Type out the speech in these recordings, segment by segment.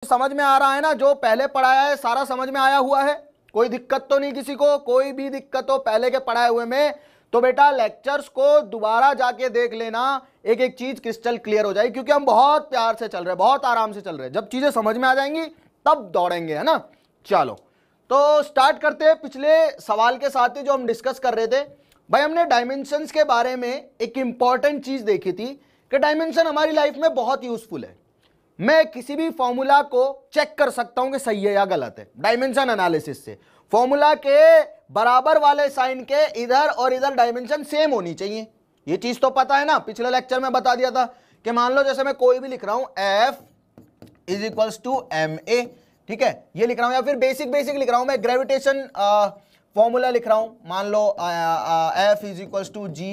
समझ में आ रहा है ना? जो पहले पढ़ाया है सारा समझ में आया हुआ है, कोई दिक्कत तो नहीं किसी को? कोई भी दिक्कत हो पहले के पढ़ाए हुए में तो बेटा लेक्चर्स को दोबारा जाके देख लेना, एक एक चीज क्रिस्टल क्लियर हो जाएगी, क्योंकि हम बहुत प्यार से चल रहे हैं, बहुत आराम से चल रहे हैं। जब चीजें समझ में आ जाएंगी तब दौड़ेंगे, है ना? चलो तो स्टार्ट करते हैं पिछले सवाल के साथ ही जो हम डिस्कस कर रहे थे। भाई हमने डायमेंशंस के बारे में एक इंपॉर्टेंट चीज देखी थी कि डायमेंशन हमारी लाइफ में बहुत यूजफुल है। मैं किसी भी फॉर्मूला को चेक कर सकता हूं कि सही है या गलत है डायमेंशन एनालिसिस से। फॉर्मूला के बराबर वाले साइन के इधर और इधर डायमेंशन सेम होनी चाहिए, ये चीज तो पता है ना, पिछले लेक्चर में बता दिया था कि मान लो जैसे मैं कोई भी लिख रहा हूं F is equals to MA, ठीक है, ये लिख रहा हूं, या फिर बेसिक लिख रहा हूं मैं, ग्रेविटेशन फॉर्मूला लिख रहा हूं, मान लो F is equals to G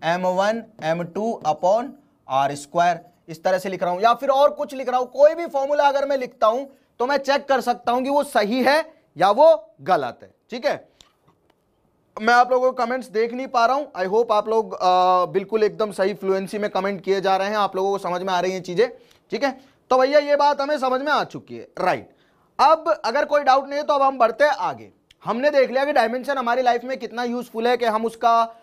M1 M2 upon R square, इस तरह से लिख रहा हूं, या फिर और कुछ लिख रहा हूं। कोई भी फॉर्मूला अगर मैं लिखता हूं तो मैं चेक कर सकता हूं कि वो सही है या वो गलत है, ठीक है। मैं आप लोगों को कमेंट्स देख नहीं पा रहा हूं, आई होप आप लोग बिल्कुल एकदम सही फ्लुएंसी में कमेंट किए जा रहे हैं, आप लोगों को समझ में आ रही हैं चीजें, ठीक है। तो भैया ये बात हमें समझ में आ चुकी है, राइट। अब अगर कोई डाउट नहीं है तो अब हम बढ़ते हैं आगे। हमने देख लिया कि डायमेंशन हमारी लाइफ में कितना यूजफुल है, कि हम उसका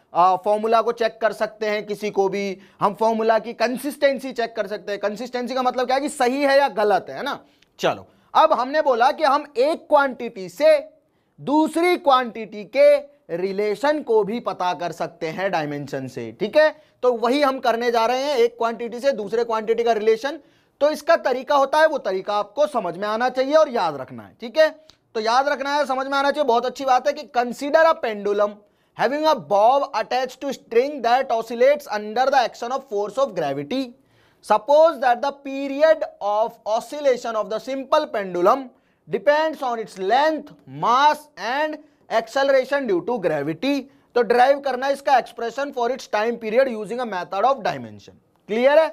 फॉर्मूला को चेक कर सकते हैं, किसी को भी हम फॉर्मूला की कंसिस्टेंसी चेक कर सकते हैं। कंसिस्टेंसी का मतलब क्या है कि सही है या गलत है ना। चलो अब हमने बोला कि हम एक क्वांटिटी से दूसरी क्वांटिटी के रिलेशन को भी पता कर सकते हैं डायमेंशन से, ठीक है। तो वही हम करने जा रहे हैं, एक क्वांटिटी से दूसरे क्वांटिटी का रिलेशन। तो इसका तरीका होता है, वो तरीका आपको समझ में आना चाहिए और याद रखना है, ठीक है। तो याद रखना है, समझ में आना चाहिए, बहुत अच्छी बात है कि consider a pendulum having a bob attached to string that oscillates under the action of force of gravity. Suppose that the period of oscillation of the simple pendulum depends on its length, mass and acceleration due to gravity. तो derive करना है इसका expression for its time period using a method of dimension. Clear है?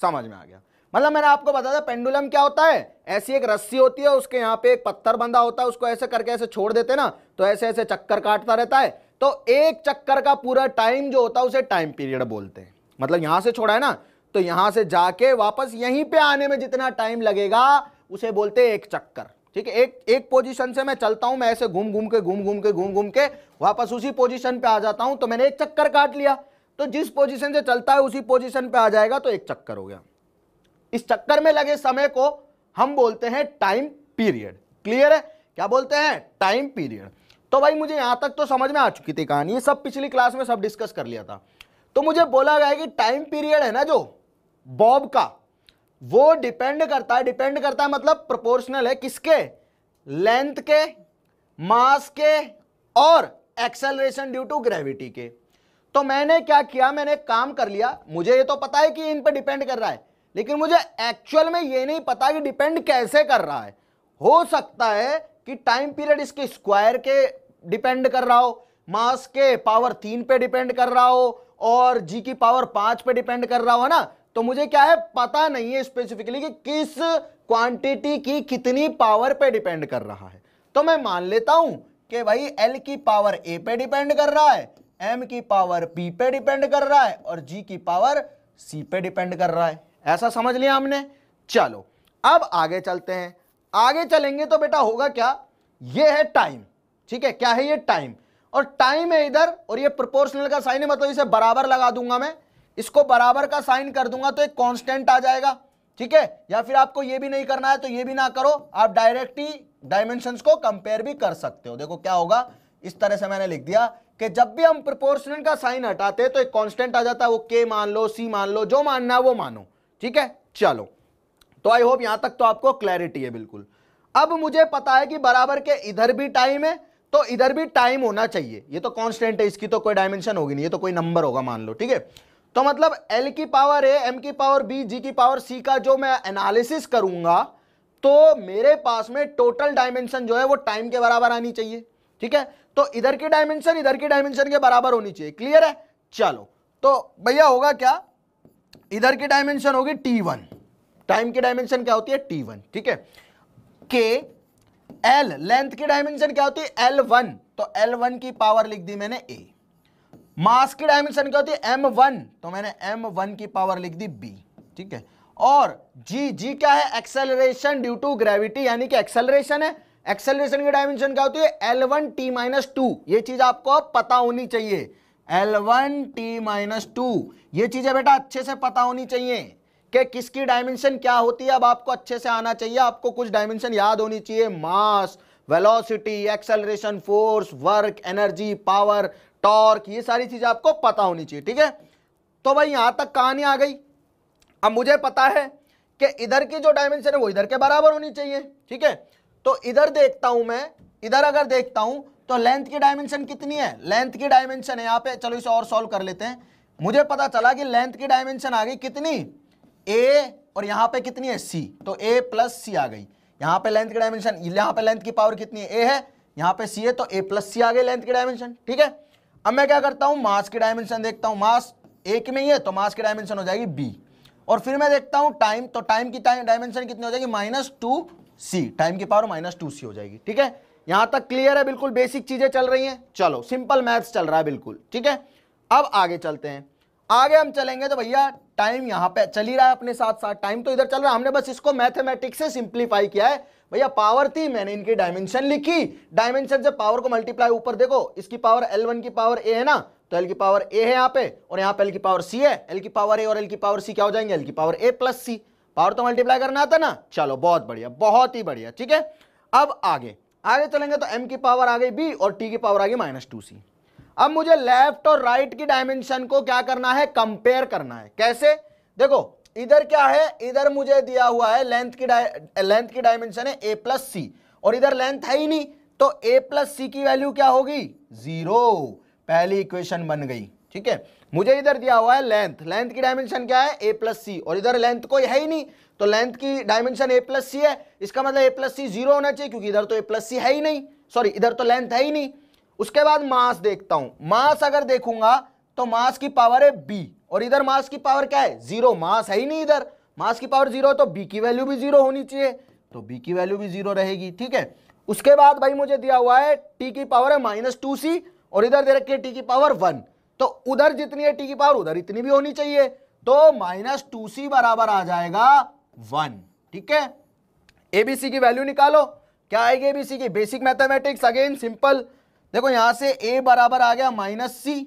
समझ में आ गया। मतलब मैंने आपको बताया पेंडुलम क्या होता है, ऐसी एक रस्सी होती है, उसके यहाँ पे एक पत्थर बंधा होता है, उसको ऐसे करके ऐसे छोड़ देते ना तो ऐसे ऐसे चक्कर काटता रहता है। तो एक चक्कर का पूरा टाइम जो होता है उसे टाइम पीरियड बोलते हैं। मतलब यहां से छोड़ा है ना, तो यहां से जाके वापस यहीं पे आने में जितना टाइम लगेगा उसे बोलते हैं एक चक्कर, ठीक है। एक पोजीशन से मैं चलता हूं, मैं ऐसे घूम घूम के वापस उसी पोजीशन पे आ जाता हूं, तो मैंने एक चक्कर काट लिया। तो जिस पोजीशन से चलता है उसी पोजीशन पे आ जाएगा तो एक चक्कर हो गया। इस चक्कर में लगे समय को हम बोलते हैं टाइम पीरियड। क्लियर है? क्या बोलते हैं? Time period. तो भाई मुझे यहां तक तो समझ में आ चुकी थी कहानी, ये सब पिछली क्लास में सब डिस्कस कर लिया था। तो मुझे बोला गया कि टाइम पीरियड है ना जो बॉब का, वो डिपेंड करता है मतलब प्रोपोर्शनल है किसके? लेंथ के, मास के और एक्सेलरेशन ड्यू टू ग्रेविटी के। तो मैंने क्या किया, मैंने एक काम कर लिया, मुझे ये तो पता है कि इन पर डिपेंड कर रहा है, लेकिन मुझे एक्चुअल में ये नहीं पता कि डिपेंड कैसे कर रहा है। हो सकता है कि टाइम पीरियड इसके स्क्वायर के डिपेंड कर रहा हो, मास के पावर 3 पे डिपेंड कर रहा हो और जी की पावर 5 पे डिपेंड कर रहा हो, है ना। तो मुझे क्या है, पता नहीं है स्पेसिफिकली कि किस क्वांटिटी की कितनी पावर पे डिपेंड कर रहा है। तो मैं मान लेता हूं कि भाई एल की पावर ए पे डिपेंड कर रहा है, एम की पावर पी पे डिपेंड कर रहा है और जी की पावर सी पे डिपेंड कर रहा है। ऐसा समझ लिया हमने। चलो अब आगे चलते हैं। आगे चलेंगे तो बेटा होगा क्या, ये है टाइम, ठीक है। क्या है ये? टाइम। और टाइम है इधर और ये प्रोपोर्शनल का साइन है, मतलब इसे बराबर लगा दूंगा मैं, इसको बराबर का साइन कर दूंगा तो एक कांस्टेंट आ जाएगा, ठीक है। या फिर आपको ये भी नहीं करना है तो ये भी ना करो, आप डायरेक्ट ही डायमेंशंस को कंपेयर भी कर सकते हो। देखो क्या होगा, इस तरह से मैंने लिख दिया कि जब भी हम प्रोपोर्शनल का साइन हटाते हैं तो एक कांस्टेंट आ जाता है, वो के मान लो, सी मान लो, जो मानना है वो मानो, ठीक है। चलो तो आई होप यहां तक तो आपको क्लैरिटी है बिल्कुल। अब मुझे पता है कि बराबर के इधर भी टाइम है तो इधर भी टाइम होना चाहिए, ये तो कांस्टेंट है, इसकी तो कोई डायमेंशन होगी नहीं, ये तो कोई नंबर होगा मान लो, ठीक है। तो मतलब एल की पावर ए, एम की पावर बी, जी की पावर सी का जो मैं एनालिसिस करूंगा तो मेरे पास में टोटल डायमेंशन जो है वो टाइम के बराबर आनी चाहिए, ठीक है। तो इधर की डायमेंशन के बराबर होनी चाहिए। क्लियर है? चलो तो भैया होगा क्या, इधर की डायमेंशन होगी T1, टाइम की डायमेंशन क्या होती है? T1, ठीक है। के एल लेंथ की डायमेंशन क्या होती है? L1, तो L1 की पावर लिख दी मैंने A। मास की डायमेंशन क्या होती है? M1, तो मैंने M1 की पावर लिख दी B, ठीक है। और जी, जी क्या है, एक्सेलरेशन ड्यू टू ग्रेविटी, यानी कि एक्सेलरेशन है। एक्सेलरेशन की डायमेंशन क्या होती है, L1t-2। ये चीज आपको पता होनी चाहिए, L1t-2। ये चीजें बेटा अच्छे से पता होनी चाहिए कि किसकी डायमेंशन क्या होती है। अब आपको अच्छे से आना चाहिए, आपको कुछ डायमेंशन याद होनी चाहिए, mass, velocity, acceleration, force, work, energy, power, torque, ये सारी चीजें आपको पता होनी चाहिए, ठीक है। तो भाई यहां तक कहानी आ गई। अब मुझे पता है कि इधर की जो डायमेंशन है वो इधर के बराबर होनी चाहिए, ठीक है। तो इधर देखता हूं मैं, इधर अगर देखता हूं तो लेंथ की डायमेंशन कितनी है, लेंथ की डायमेंशन है यहां पे, चलो इसे और सॉल्व कर लेते हैं। मुझे पता चला कि लेंथ की डायमेंशन आ गई कितनी, a, और यहां पे कितनी है c, तो a प्लस c आ गई। यहां पे लेंथ की डायमेंशन, यहां पे लेंथ की पावर कितनी है, a है, यहां पे c है, तो a प्लस c आ गई लेंथ की डायमेंशन, ठीक है। अब मैं क्या करता हूं, मास की डायमेंशन देखता हूं, मास एक में ही है तो मास की डायमेंशन हो जाएगी b, और फिर मैं देखता हूं टाइम, तो टाइम की डायमेंशन कितनी हो जाएगी, -2c, टाइम की पावर -2c हो जाएगी, ठीक है। यहां तक क्लियर है, बिल्कुल बेसिक चीजें चल रही हैं, चलो सिंपल मैथ्स चल रहा है बिल्कुल, ठीक है। अब आगे चलते हैं, आगे हम चलेंगे तो भैया टाइम यहां पे चल ही रहा है अपने साथ साथ, टाइम तो इधर चल रहा है, हमने बस इसको मैथमेटिक्स से सिंप्लीफाई किया है। भैया पावर थी, मैंने इनकी डायमेंशन लिखी, डायमेंशन से पावर को मल्टीप्लाई, ऊपर देखो इसकी पावर L1 की पावर a है ना, तो L की पावर a है यहाँ पे, और यहाँ पे L की पावर c है, L की पावर a और L की पावर c क्या हो जाएंगे, L की power a plus c, power तो मल्टीप्लाई करना आता ना, चलो बहुत बढ़िया, बहुत ही बढ़िया, ठीक है। अब आगे चलेंगे तो m की पावर आ गई b और t की पावर आ गई -2c। अब मुझे लेफ्ट और राइट की डायमेंशन को क्या करना है, कंपेयर करना है। कैसे, देखो इधर क्या है, इधर मुझे दिया हुआ है लेंथ की डायमेंशन है a प्लस सी, और इधर लेंथ है ही नहीं, तो a प्लस सी की वैल्यू क्या होगी, 0। पहली इक्वेशन बन गई, ठीक है। मुझे इधर दिया हुआ है लेंथ, लेंथ की डायमेंशन क्या है, a प्लस सी, और इधर लेंथ कोई है ही नहीं, तो लेंथ की डायमेंशन a प्लस सी है, इसका मतलब a प्लस सी 0 होना चाहिए, क्योंकि इधर तो a प्लस सी है ही नहीं, सॉरी इधर तो लेंथ है ही नहीं। उसके बाद मास देखता हूं, मास अगर देखूंगा तो मास की पावर है b, और इधर मास की पावर क्या है, 0, मास है ही नहीं इधर, मास की पावर 0 तो b की वैल्यू भी 0 होनी चाहिए, तो b की वैल्यू भी 0 रहेगी, ठीक है। उसके बाद भाई मुझे दिया हुआ है t की पावर है -2c, और इधर दे रखी है t की पावर 1, तो उधर जितनी है t की पावर उधर इतनी भी होनी चाहिए, तो -2c बराबर आ जाएगा 1, ठीक है। एबीसी की वैल्यू निकालो, क्या आएगी एबीसी की, बेसिक मैथमेटिक्स अगेन सिंपल। देखो यहां से a बराबर आ गया -c,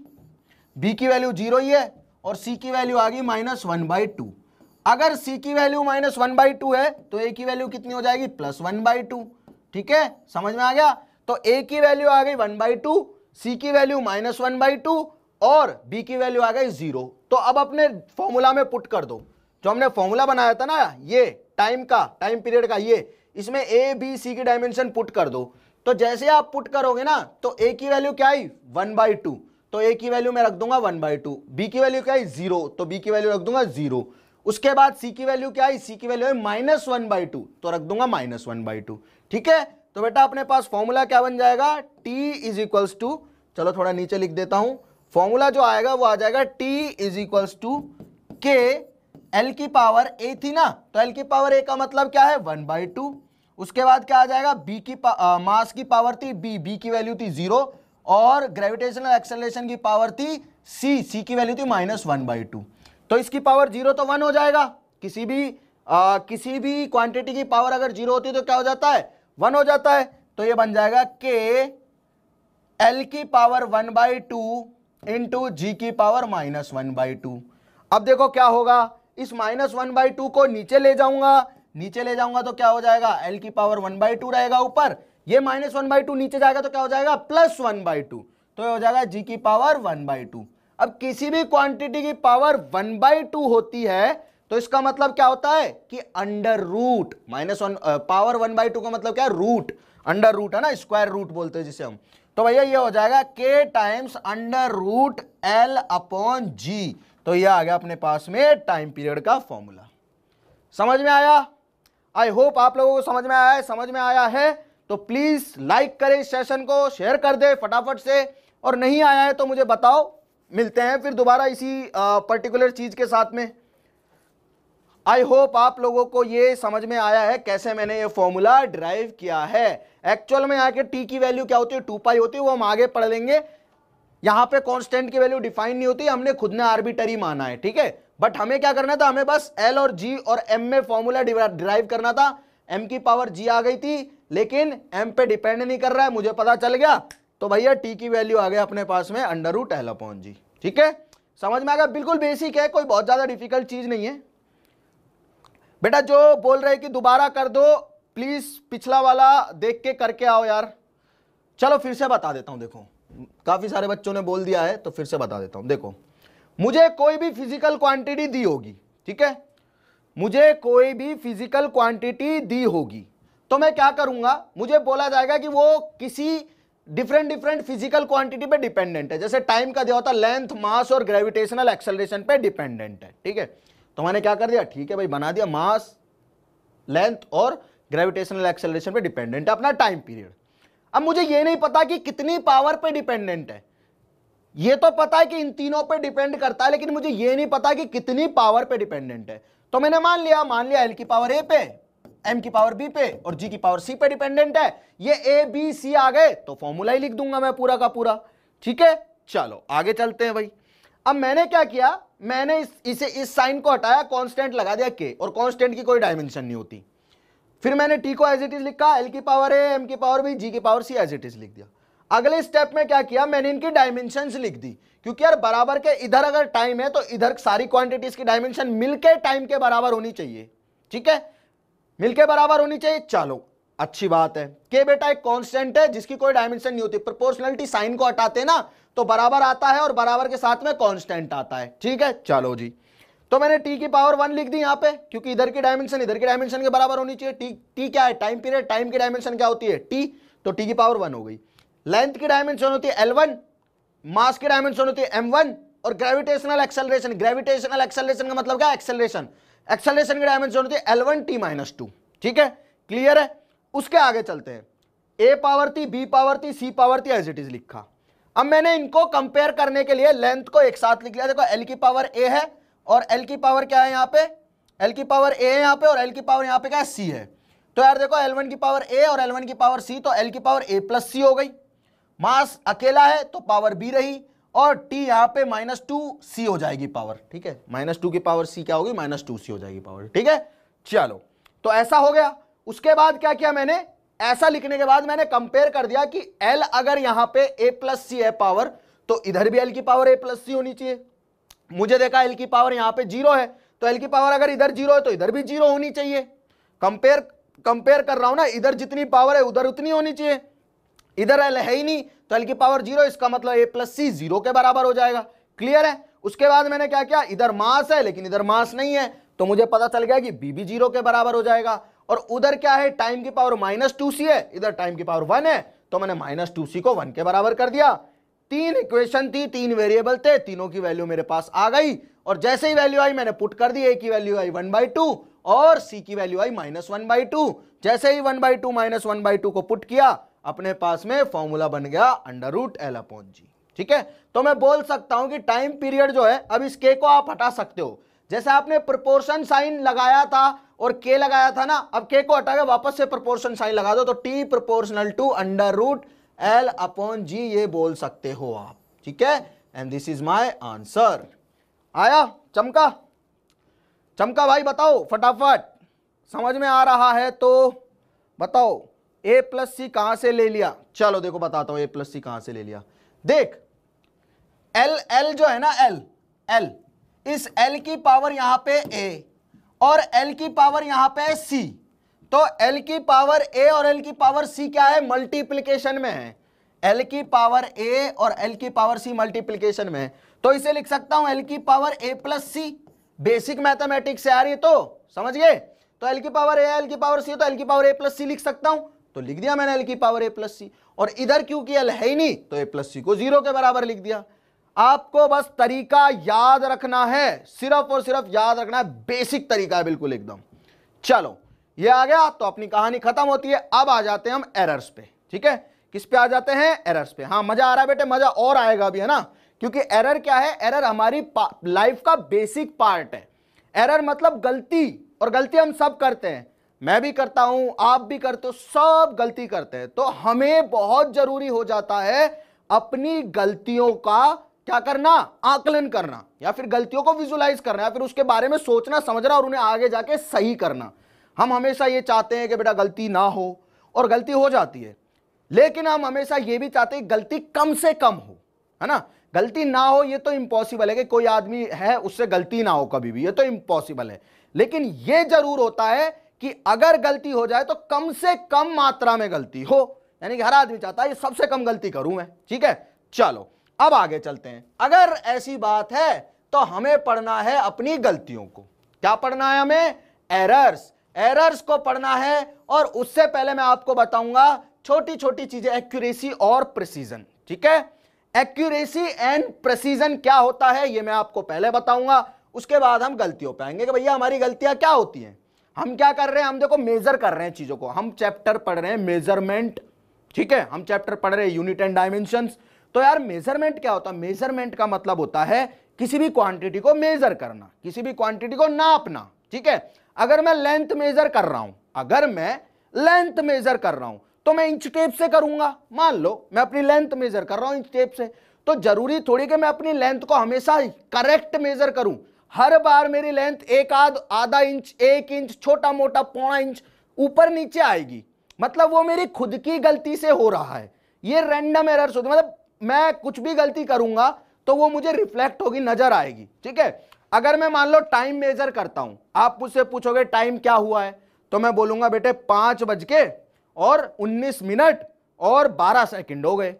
b की वैल्यू 0 ही है, और c की वैल्यू आ गई -1/2। अगर c की वैल्यू -1/2 है तो a की वैल्यू कितनी हो जाएगी, +1/2, ठीक है, समझ में आ गया। तो a की वैल्यू आ गई 1/2, c की वैल्यू -1/2, और b की वैल्यू आ गई 0। तो अब अपने फॉर्मूला में पुट कर दो, जो हमने फॉर्मूला बनाया था ना ये टाइम पीरियड का, ये इसमें a b c की डायमेंशन पुट कर दो। तो जैसे आप पुट करोगे ना, तो a की वैल्यू क्या आई, 1/2, तो a की वैल्यू मैं रख दूंगा 1/2, b की वैल्यू क्या आई 0, तो b की वैल्यू रख दूंगा 0। उसके बाद c की वैल्यू क्या आई, c की वैल्यू है -1/2, तो रख दूंगा -1/2, ठीक है। तो बेटा अपने पास फॉर्मूला क्या बन जाएगा, t इज इक्वल्स टू, चलो थोड़ा नीचे लिख देता हूं, फॉर्मूला जो आएगा वो आ जाएगा t is equals to k, l की पावर a थी ना, तो l की पावर a का मतलब क्या है 1/2। उसके बाद क्या आ जाएगा, b की मास की पावर थी b की वैल्यू थी 0, और ग्रेविटेशनल एक्सेलरेशन की पावर थी c की वैल्यू थी -1/2। तो इसकी पावर 0 तो 1 हो जाएगा, किसी भी क्वांटिटी की पावर अगर 0 होती है तो क्या हो जाता है, 1 हो जाता है। तो ये बन जाएगा k l की पावर 1/2 इंटू जी की पावर -1/2। अब देखो क्या होगा, इस -1/2 को नीचे ले जाऊंगा तो क्या हो जाएगा, l की पावर 1/2 रहेगा ऊपर, ये -1/2 नीचे जाएगा तो क्या हो जाएगा, +1/2, तो ये हो जाएगा g की पावर 1/2। अब किसी भी क्वांटिटी की पावर 1/2 होती है तो इसका मतलब क्या होता है कि अंडर रूट, पावर 1/2 का मतलब क्या है, रूट, अंडर रूट है ना, स्क्वायर रूट बोलते हैं जिसे हम। तो भैया ये हो जाएगा k टाइम्स √L/g, तो ये आ गया अपने पास में टाइम पीरियड का फॉर्मूला। समझ में आया, आई होप आप लोगों को समझ में आया है। समझ में आया है तो प्लीज लाइक करें इस सेशन को, शेयर कर दे फटाफट से, और नहीं आया है तो मुझे बताओ, मिलते हैं फिर दोबारा इसी पर्टिकुलर चीज के साथ में। आई होप आप लोगों को ये समझ में आया है कैसे मैंने ये फॉर्मूला डिराइव किया है। एक्चुअल में आके टी की वैल्यू क्या होती है, 2π होती है, वो हम आगे पढ़ लेंगे। यहां पे कांस्टेंट की वैल्यू डिफाइन नहीं होती, हमने खुद ने आर्बिटरी माना है, ठीक है। बट हमें क्या करना था, हमें बस एल और जी और एम में फॉर्मूला डिराइव करना था। एम की पावर जी आ गई थी, लेकिन एम पे डिपेंड नहीं कर रहा है, मुझे पता चल गया। तो भैया टी की वैल्यू आ गया अपने पास में अंडर रूट एल अपॉन जी। ठीक है, समझ में आ गया, बिल्कुल बेसिक है, कोई बहुत ज्यादा डिफिकल्ट चीज नहीं है। बेटा जो बोल रहे कि दोबारा कर दो, प्लीज पिछला वाला देख के करके आओ यार। चलो फिर से बता देता हूं, देखो काफी सारे बच्चों ने बोल दिया है तो फिर से बता देता हूं। देखो मुझे कोई भी फिजिकल क्वांटिटी दी होगी, ठीक है, मुझे कोई भी फिजिकल क्वांटिटी दी होगी, तो मैं क्या करूंगा, मुझे बोला जाएगा कि वो किसी डिफरेंट फिजिकल क्वांटिटी पे डिपेंडेंट है। जैसे टाइम का दिया होता लेंथ, मास और ग्रेविटेशनल एक्सेलरेशन पे डिपेंडेंट है। ठीक है, तो मैंने क्या कर दिया, ठीक है भाई बना दिया, मास, लेंथ और ग्रेविटेशनल एक्सेलरेशन पे डिपेंडेंट है अपना टाइम पीरियड। अब मुझे ये नहीं पता कि कितनी पावर पे डिपेंडेंट है, ये तो पता है कि इन तीनों पे डिपेंड करता है, लेकिन मुझे ये नहीं पता कि कितनी पावर पे डिपेंडेंट है। तो मैंने मान लिया एल की पावर ए पे, एम की पावर बी पे और जी की पावर सी पे डिपेंडेंट है। ये ए बी सी आ गए तो फॉर्मूला ही लिख दूंगा मैं पूरा का पूरा। ठीक है, चलो आगे चलते हैं भाई। अब मैंने क्या किया, मैंने इस साइन को हटाया, कांस्टेंट लगा दिया के, और कांस्टेंट की कोई डायमेंशन नहीं होती। फिर मैंने टी को एज इट इज लिखा, एल की पावर ए, एम की पावर बी, जी की power C as it is लिख दिया। अगले स्टेप में क्या किया, मैंने इनकी डायमेंशंस लिख दी, क्योंकि यार बराबर के इधर अगर टाइम है तो इधर सारी क्वांटिटीज की डायमेंशन मिलके टाइम के बराबर होनी चाहिए। ठीक है, मिलके बराबर होनी चाहिए। चलो अच्छी बात है। के बेटा एक कांस्टेंट है जिसकी कोई डायमेंशन नहीं होती, प्रोपोर्शनलिटी साइन को हटाते ना तो बराबर आता है और बराबर के साथ में कांस्टेंट आता है। ठीक है, चलो जी, तो मैंने टी की पावर 1 लिख दी यहां पे, क्योंकि इधर की डायमेंशन इधर की डायमेंशन के बराबर होनी चाहिए। टी क्या है, टाइम पीरियड, टाइम की डायमेंशन क्या होती है, टी, तो टी की पावर 1 हो गई। लेंथ की डायमेंशन होती है L1, मास की डायमेंशन होती है M1, और ग्रेविटेशनल एक्सेलरेशन, ग्रेविटेशनल एक्सेलरेशन का मतलब क्या है, एक्सेलरेशन, एक्सेलरेशन की डायमेंशन होती है L1 T-2। ठीक है, क्लियर है। उसके आगे चलते हैं, ए पावर थी, बी पावर थी, सी पावर थी, एज इट इज लिखा। अब मैंने इनको कंपेयर करने के लिए लेंथ को एक साथ लिख लिया। देखो एल की पावर ए है और एल की पावर क्या है यहाँ पे, एल की पावर ए है यहाँ पे, और एल की पावर यहाँ पे क्या है, सी है। तो यार देखो L1 की पावर ए और L1 की पावर सी, तो एल की पावर ए प्लस सी हो गई। मास अकेला है तो पावर बी रही, और टी यहाँ पे -2c हो जाएगी पावर। ठीक है, -2 की पावर सी क्या होगी, -2c हो जाएगी पावर। ठीक है, चलो तो ऐसा हो गया। उसके बाद क्या किया मैंने, ऐसा लिखने के बाद मैंने कंपेयर कर दिया कि L अगर यहां पे a प्लस सी है पावर, तो इधर भी L की पावर a प्लस सी होनी चाहिए। मुझे देखा L की पावर यहां पे 0 है, तो L की पावर अगर इधर 0 है तो इधर भी 0 होनी चाहिए। कंपेयर कर रहा हूं ना, इधर जितनी पावर है उधर उतनी होनी चाहिए। इधर L है ही नहीं तो L की पावर 0, इसका मतलब a प्लस सी 0 के बराबर हो जाएगा। क्लियर है। उसके बाद मैंने क्या किया, इधर मास है लेकिन इधर मास नहीं है, तो मुझे पता चल गया कि b भी 0 के बराबर हो जाएगा। और उधर क्या है, टाइम की पावर -2c है, इधर टाइम की पावर 1 है, तो मैंने -2c को 1 के बराबर कर दिया। 3 इक्वेशन थी, 3 वेरिएबल थे, तीनों की वैल्यू मेरे पास आ गई, और जैसे ही वैल्यू आई मैंने पुट कर दी। a की वैल्यू आई 1/2 और c की वैल्यू आई -1/2। जैसे ही 1/2 -1/2 को पुट किया, अपने पास में फॉर्मूला बन गया √L/G। ठीक है, तो मैं बोल सकता हूं कि टाइम पीरियड जो है, अब इस k को आप हटा सकते हो। जैसे आपने प्रोपोर्शन साइन लगाया था और k लगाया था ना, अब k को हटा के वापस से प्रोपोर्शन साइन लगा दो, तो t प्रोपोर्शनल टू √L/G ये बोल सकते हो आप। ठीक है, and this is my answer. आया, चमका चमका भाई, बताओ फटाफट, समझ में आ रहा है तो बताओ। a प्लस सी कहां से ले लिया, चलो देखो बताता हूं a प्लस सी कहां से ले लिया। देख L जो है ना, L इस L की पावर यहां पे a और L की पावर यहां पे c, तो L की पावर a और L की पावर c क्या है, मल्टीप्लिकेशन में है। L की पावर a और L की पावर c मल्टीप्लिकेशन में है, तो इसे लिख सकता हूं L की power a plus C. Basic mathematics से आ रही है तो समझ गए। तो L की पावर a, L की पावर c, तो L की पावर a प्लस सी लिख सकता हूं, तो लिख दिया मैंने L की पावर a प्लस सी। और इधर क्योंकि L है ही नहीं तो a प्लस सी को 0 के बराबर लिख दिया। आपको बस तरीका याद रखना है, सिर्फ और सिर्फ याद रखना है, बेसिक तरीका है बिल्कुल एकदम। चलो ये आ गया तो अपनी कहानी खत्म होती है। अब आ जाते हैं हम एरर्स पे। ठीक है, किस पे आ जाते हैं, एरर्स पे। हाँ मजा आ रहा है बेटे, मजा और आएगा भी, है ना, क्योंकि एरर क्या है, एरर हमारी लाइफ का बेसिक पार्ट है। एरर मतलब गलती, और गलती हम सब करते हैं, मैं भी करता हूं, आप भी करते हो, सब गलती करते हैं। तो हमें बहुत जरूरी हो जाता है अपनी गलतियों का क्या करना, आकलन करना, या फिर गलतियों को विजुलाइज करना, या फिर उसके बारे में सोचना समझना और उन्हें आगे जाके सही करना। हम हमेशा ये चाहते हैं कि बेटा गलती ना हो, और गलती हो जाती है, लेकिन हम हमेशा ये भी चाहते हैं गलती कम से कम हो, है ना। गलती ना हो ये तो इम्पॉसिबल है कि कोई आदमी है उससे गलती ना हो कभी भी, ये तो इम्पॉसिबल है। लेकिन ये जरूर होता है कि अगर गलती हो जाए तो कम से कम मात्रा में गलती हो, यानी कि हर आदमी चाहता है ये सबसे कम गलती करूं मैं, ठीक है। चलो अब आगे चलते हैं। अगर ऐसी बात है तो हमें पढ़ना है अपनी गलतियों को। क्या पढ़ना है हमें? एरर्स को पढ़ना है। और उससे पहले मैं आपको बताऊंगा छोटी छोटी चीजें, एक्यूरेसी और प्रिसीजन, ठीक है। एक्यूरेसी एंड प्रिसीजन क्या होता है ये मैं आपको पहले बताऊंगा, उसके बाद हम गलतियों पे आएंगे कि भैया हमारी गलतियां क्या होती हैं। हम क्या कर रहे हैं, हम देखो मेजर कर रहे हैं चीजों को। हम चैप्टर पढ़ रहे हैं मेजरमेंट, ठीक है। हम चैप्टर पढ़ रहे हैं यूनिट एंड डायमेंशंस। तो यार मेजरमेंट क्या होता है? मेजरमेंट का मतलब होता है किसी भी क्वांटिटी को मेजर करना, किसी भी क्वांटिटी को नापना, ठीक है। अगर मैं लेंथ मेजर कर रहा हूं, तो मैं इंच टेप से करूंगा। मान लो मैं अपनी लेंथ मेजर कर रहा हूं इंच टेप से, तो जरूरी थोड़ी कि मैं अपनी लेंथ को हमेशा करेक्ट मेजर करूं। हर बार मेरी लेंथ एक आधा इंच, 1 इंच, छोटा मोटा पौना इंच ऊपर नीचे आएगी, मतलब वो मेरी खुद की गलती से हो रहा है। ये रैंडम एरर्स होती है, मतलब मैं कुछ भी गलती करूंगा तो वो मुझे रिफ्लेक्ट होगी, नजर आएगी, ठीक है। अगर मैं मान लो टाइम मेजर करता हूं, आप मुझसे पूछोगे टाइम क्या हुआ है, तो मैं बोलूंगा बेटे 5:19 और 12 सेकंड हो गए।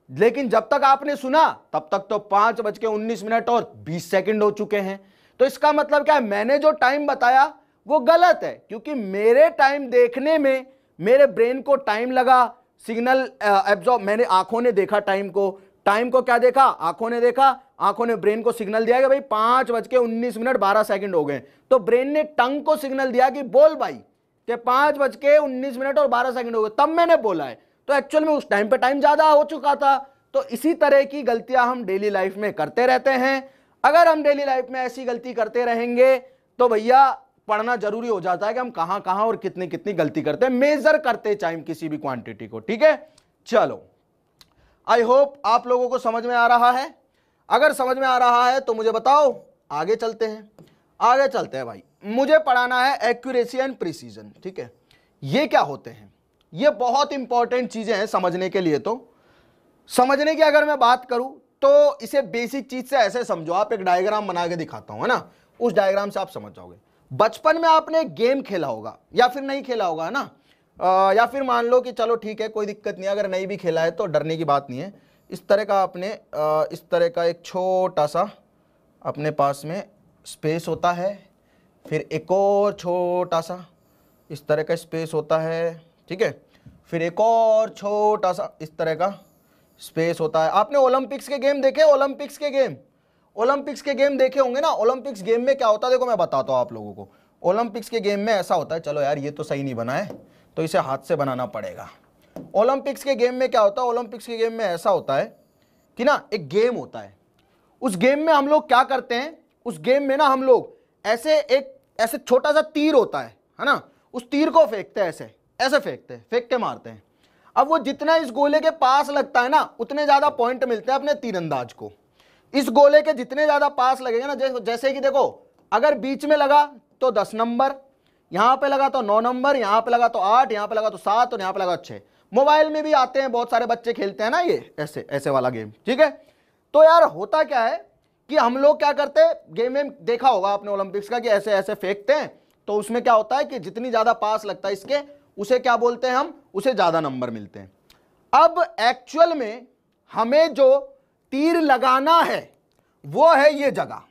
लेकिन जब तक आपने सुना तब तक तो 5:19 और 20 सेकंड हो चुके हैं। तो इसका मतलब क्या है, मैंने जो टाइम बताया वो गलत है, क्योंकि मेरे टाइम देखने में मेरे ब्रेन को टाइम लगा, सिग्नल एब्जॉर्ब, मैंने आंखों ने देखा टाइम को क्या देखा, आंखों ने देखा, आंखों ने ब्रेन को सिग्नल दिया कि भाई 5:19 12 सेकंड हो गए। तो ब्रेन ने टंग को सिग्नल दिया कि बोल भाई कि 5:19 और 12 सेकंड हो गए, तब मैंने बोला है। तो एक्चुअल में उस टाइम पे टाइम ज्यादा हो चुका था। तो इसी तरह की गलतियां हम डेली लाइफ में करते रहते हैं। अगर हम डेली लाइफ में ऐसी गलती करते रहेंगे तो भैया पढ़ना जरूरी हो जाता है कि हम कहां कहां और कितनी कितनी गलती करते हैं, मेजर करते टाइम किसी भी क्वांटिटी को, ठीक है। चलो आई होप आप लोगों को समझ में आ रहा है। अगर समझ में आ रहा है तो मुझे बताओ, आगे चलते हैं भाई। मुझे पढ़ाना है एक्यूरेसी एंड प्रिसीजन, ठीक है। ये क्या होते हैं? ये बहुत इंपॉर्टेंट चीजें हैं समझने के लिए। तो समझने की अगर मैं बात करूं तो इसे बेसिक चीज से ऐसे समझो, आप एक डायग्राम बना के दिखाता हूं, है ना, उस डायग्राम से आप समझ जाओगे। बचपन में आपने एक गेम खेला होगा या फिर नहीं खेला होगा, है ना। या फिर मान लो कि चलो ठीक है कोई दिक्कत नहीं है, अगर नहीं भी खेला है तो डरने की बात नहीं है। इस तरह का आपने इस तरह का एक छोटा सा अपने पास में स्पेस होता है, फिर एक और छोटा सा इस तरह का स्पेस होता है, ठीक है, फिर एक और छोटा सा इस तरह का स्पेस होता है। आपने ओलंपिक्स के गेम देखे? ओलंपिक्स के गेम देखे होंगे ना। ओलंपिक्स गेम में क्या होता है, देखो मैं बताता हूँ आप लोगों को। ओलंपिक्स के गेम में ऐसा होता है, चलो यार ये तो सही नहीं बना है तो इसे हाथ से बनाना पड़ेगा। ओलंपिक्स के गेम में क्या होता है, ओलंपिक्स के गेम में ऐसा होता है कि ना एक गेम होता है। उस गेम में हम लोग क्या करते हैं, उस गेम में ना हम लोग ऐसे छोटा सा तीर होता है ना, उस तीर को फेंकते हैं, ऐसे फेंकते हैं, फेंक के मारते हैं। अब वो जितना इस गोले के पास लगता है ना उतने ज्यादा पॉइंट मिलते हैं अपने तीरंदाज को। इस गोले के जितने ज्यादा पास लगेगा ना, जैसे कि देखो अगर बीच में लगा तो 10 नंबर, यहां पे लगा तो 9 नंबर, यहां पे लगा तो 8, यहां पे लगा तो 7 और यहां पे लगा 6। मोबाइल में भी आते हैं, बहुत सारे बच्चे खेलते हैं ना ये ऐसे वाला गेम, ठीक है। तो यार होता क्या है कि हम लोग क्या करते हैं, गेम में देखा होगा आपने ओलंपिक्स का कि ऐसे ऐसे फेंकते हैं। तो उसमें क्या होता है कि जितनी ज्यादा पास लगता है इसके, उसे क्या बोलते हैं हम, उसे ज्यादा नंबर मिलते हैं। अब एक्चुअल में हमें जो तीर लगाना है वो है ये जगह।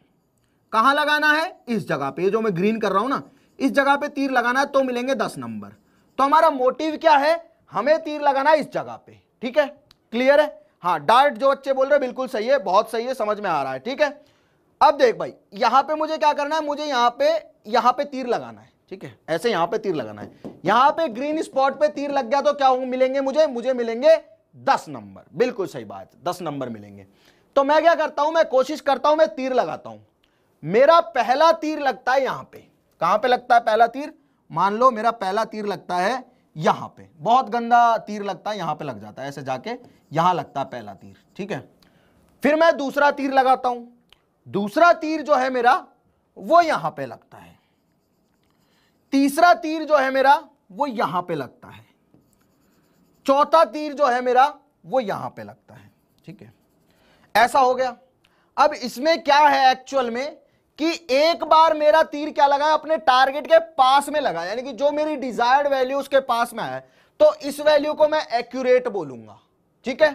कहां लगाना है? इस जगह पे, जो मैं ग्रीन कर रहा हूं ना, इस जगह पे तीर लगाना है तो मिलेंगे 10 नंबर। तो हमारा मोटिव क्या है, हमें तीर लगाना है इस जगह पे, ठीक है। क्लियर है? हाँ, डार्ट जो बच्चे बोल रहे हैं बिल्कुल सही है, बहुत सही है, समझ में आ रहा है, ठीक है। अब देख भाई, यहां पे मुझे क्या करना है, मुझे यहां पे तीर लगाना है, ठीक है, ऐसे यहां पे तीर लगाना है। यहां पे ग्रीन स्पॉट पे तीर लग गया तो क्या मिलेंगे मुझे मिलेंगे 10 नंबर। बिल्कुल सही बात, 10 नंबर मिलेंगे। तो मैं क्या करता हूं, मैं कोशिश करता हूं, मैं तीर लगाता हूं। मेरा पहला तीर लगता है यहां पे। कहां पे लगता है पहला तीर? मान लो मेरा पहला तीर लगता है यहां पे, बहुत गंदा तीर लगता है, यहां पे लग जाता है, ऐसे जाके यहां लगता है पहला तीर, ठीक है। फिर मैं दूसरा तीर लगाता हूं, दूसरा तीर जो है मेरा वो यहां पे लगता है, तीसरा तीर जो है मेरा वो यहां पे लगता है, चौथा तीर जो है मेरा वो यहां पे लगता है। ठीक है, ऐसा हो गया। अब इसमें क्या है एक्चुअल में कि एक बार मेरा तीर क्या लगा, अपने टारगेट के पास में लगा, यानी कि जो मेरी डिजायर्ड वैल्यू उसके पास में आया, तो इस वैल्यू को मैं एक्यूरेट बोलूंगा। ठीक है,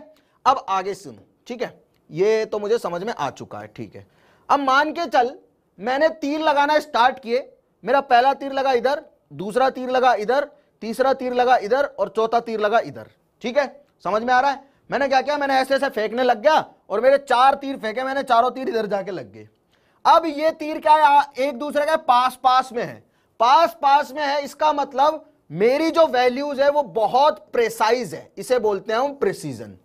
अब आगे सुनो। ठीक है, ये तो मुझे समझ में आ चुका है। ठीक है, अब मान के चल मैंने तीर लगाना स्टार्ट किए, मेरा पहला तीर लगा इधर, दूसरा तीर लगा इधर, तीसरा तीर लगा इधर और चौथा तीर लगा इधर। ठीक है, समझ में आ रहा है? मैंने क्या किया, मैंने ऐसे ऐसे फेंकने लग गया और मेरे 4 तीर फेंके, मैंने चारों तीर इधर जाके लग गए। अब ये तीर क्या है, एक दूसरे के पास पास में है, पास पास में है, इसका मतलब मेरी जो वैल्यूज है वो बहुत प्रेसाइज है, इसे बोलते हैं हम प्रिसीजन।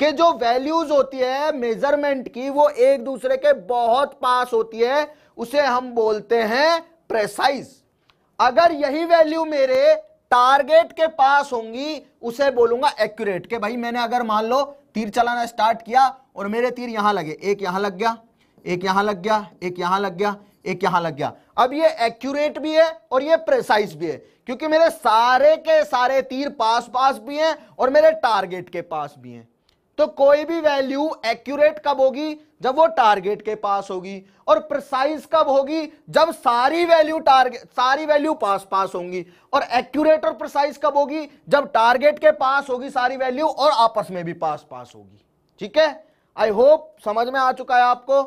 कि जो वैल्यूज होती है मेजरमेंट की वो एक दूसरे के बहुत पास होती है, उसे हम बोलते हैं प्रेसाइज। अगर यही वैल्यू मेरे टारगेट के पास होंगी उसे बोलूंगा एक्यूरेट। के भाई मैंने अगर मान लो तीर चलाना स्टार्ट किया और मेरे तीर यहां लगे, एक यहां लग गया, एक यहां लग गया, एक यहां लग गया, एक यहां लग गया। अब ये एक्यूरेट भी है और ये प्रेसाइज भी है, क्योंकि मेरे सारे के सारे तीर पास पास भी हैं और मेरे टारगेट के पास भी हैं। तो कोई भी वैल्यू एक्यूरेट कब होगी, जब वो टारगेट के पास होगी, और प्रिसाइज कब होगी, जब सारी वैल्यू पास पास होंगी। और एक्यूरेट और प्रिसाइज कब होगी, जब टारगेट के पास होगी सारी वैल्यू और आपस में भी पास पास होगी। ठीक है, आई होप समझ में आ चुका है आपको।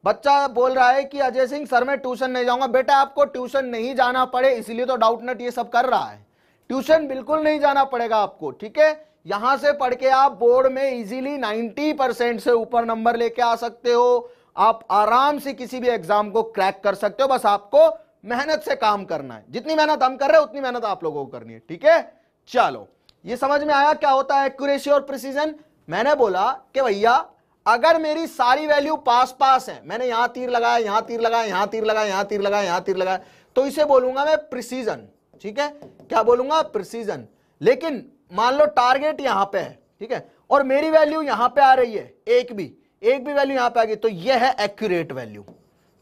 बच्चा बोल रहा है कि अजय सिंह सर मैं ट्यूशन नहीं जाऊंगा। बेटा आपको ट्यूशन नहीं जाना पड़े इसलिए तो डाउट नट ये सब कर रहा है, ट्यूशन बिल्कुल नहीं जाना पड़ेगा आपको। ठीक है, यहां से पढ़ के आप बोर्ड में इजीली 90% से ऊपर नंबर लेके आ सकते हो, आप आराम से किसी भी एग्जाम को क्रैक कर सकते हो। बस आपको मेहनत से काम करना है, जितनी मेहनत हम कर रहे हैं उतनी मेहनत आप लोगों को करनी है। ठीक है, चलो ये समझ में आया क्या होता है एक्यूरेसी और प्रिसीजन। मैंने बोला कि भैया अगर मेरी सारी वैल्यू पास पास है, मैंने यहां तीर लगाया, यहां तीर लगाया, यहां तीर लगाया, यहां तीर लगाया, यहां तीर लगाया, तो इसे बोलूंगा मैं प्रिसीजन। ठीक है, क्या बोलूंगा, प्रिसीजन। लेकिन मान लो टारगेट यहां पे है, ठीक है, और मेरी वैल्यू यहां पे आ रही है, एक भी वैल्यू यहां पे आ गई, तो यह है एक्यूरेट वैल्यू।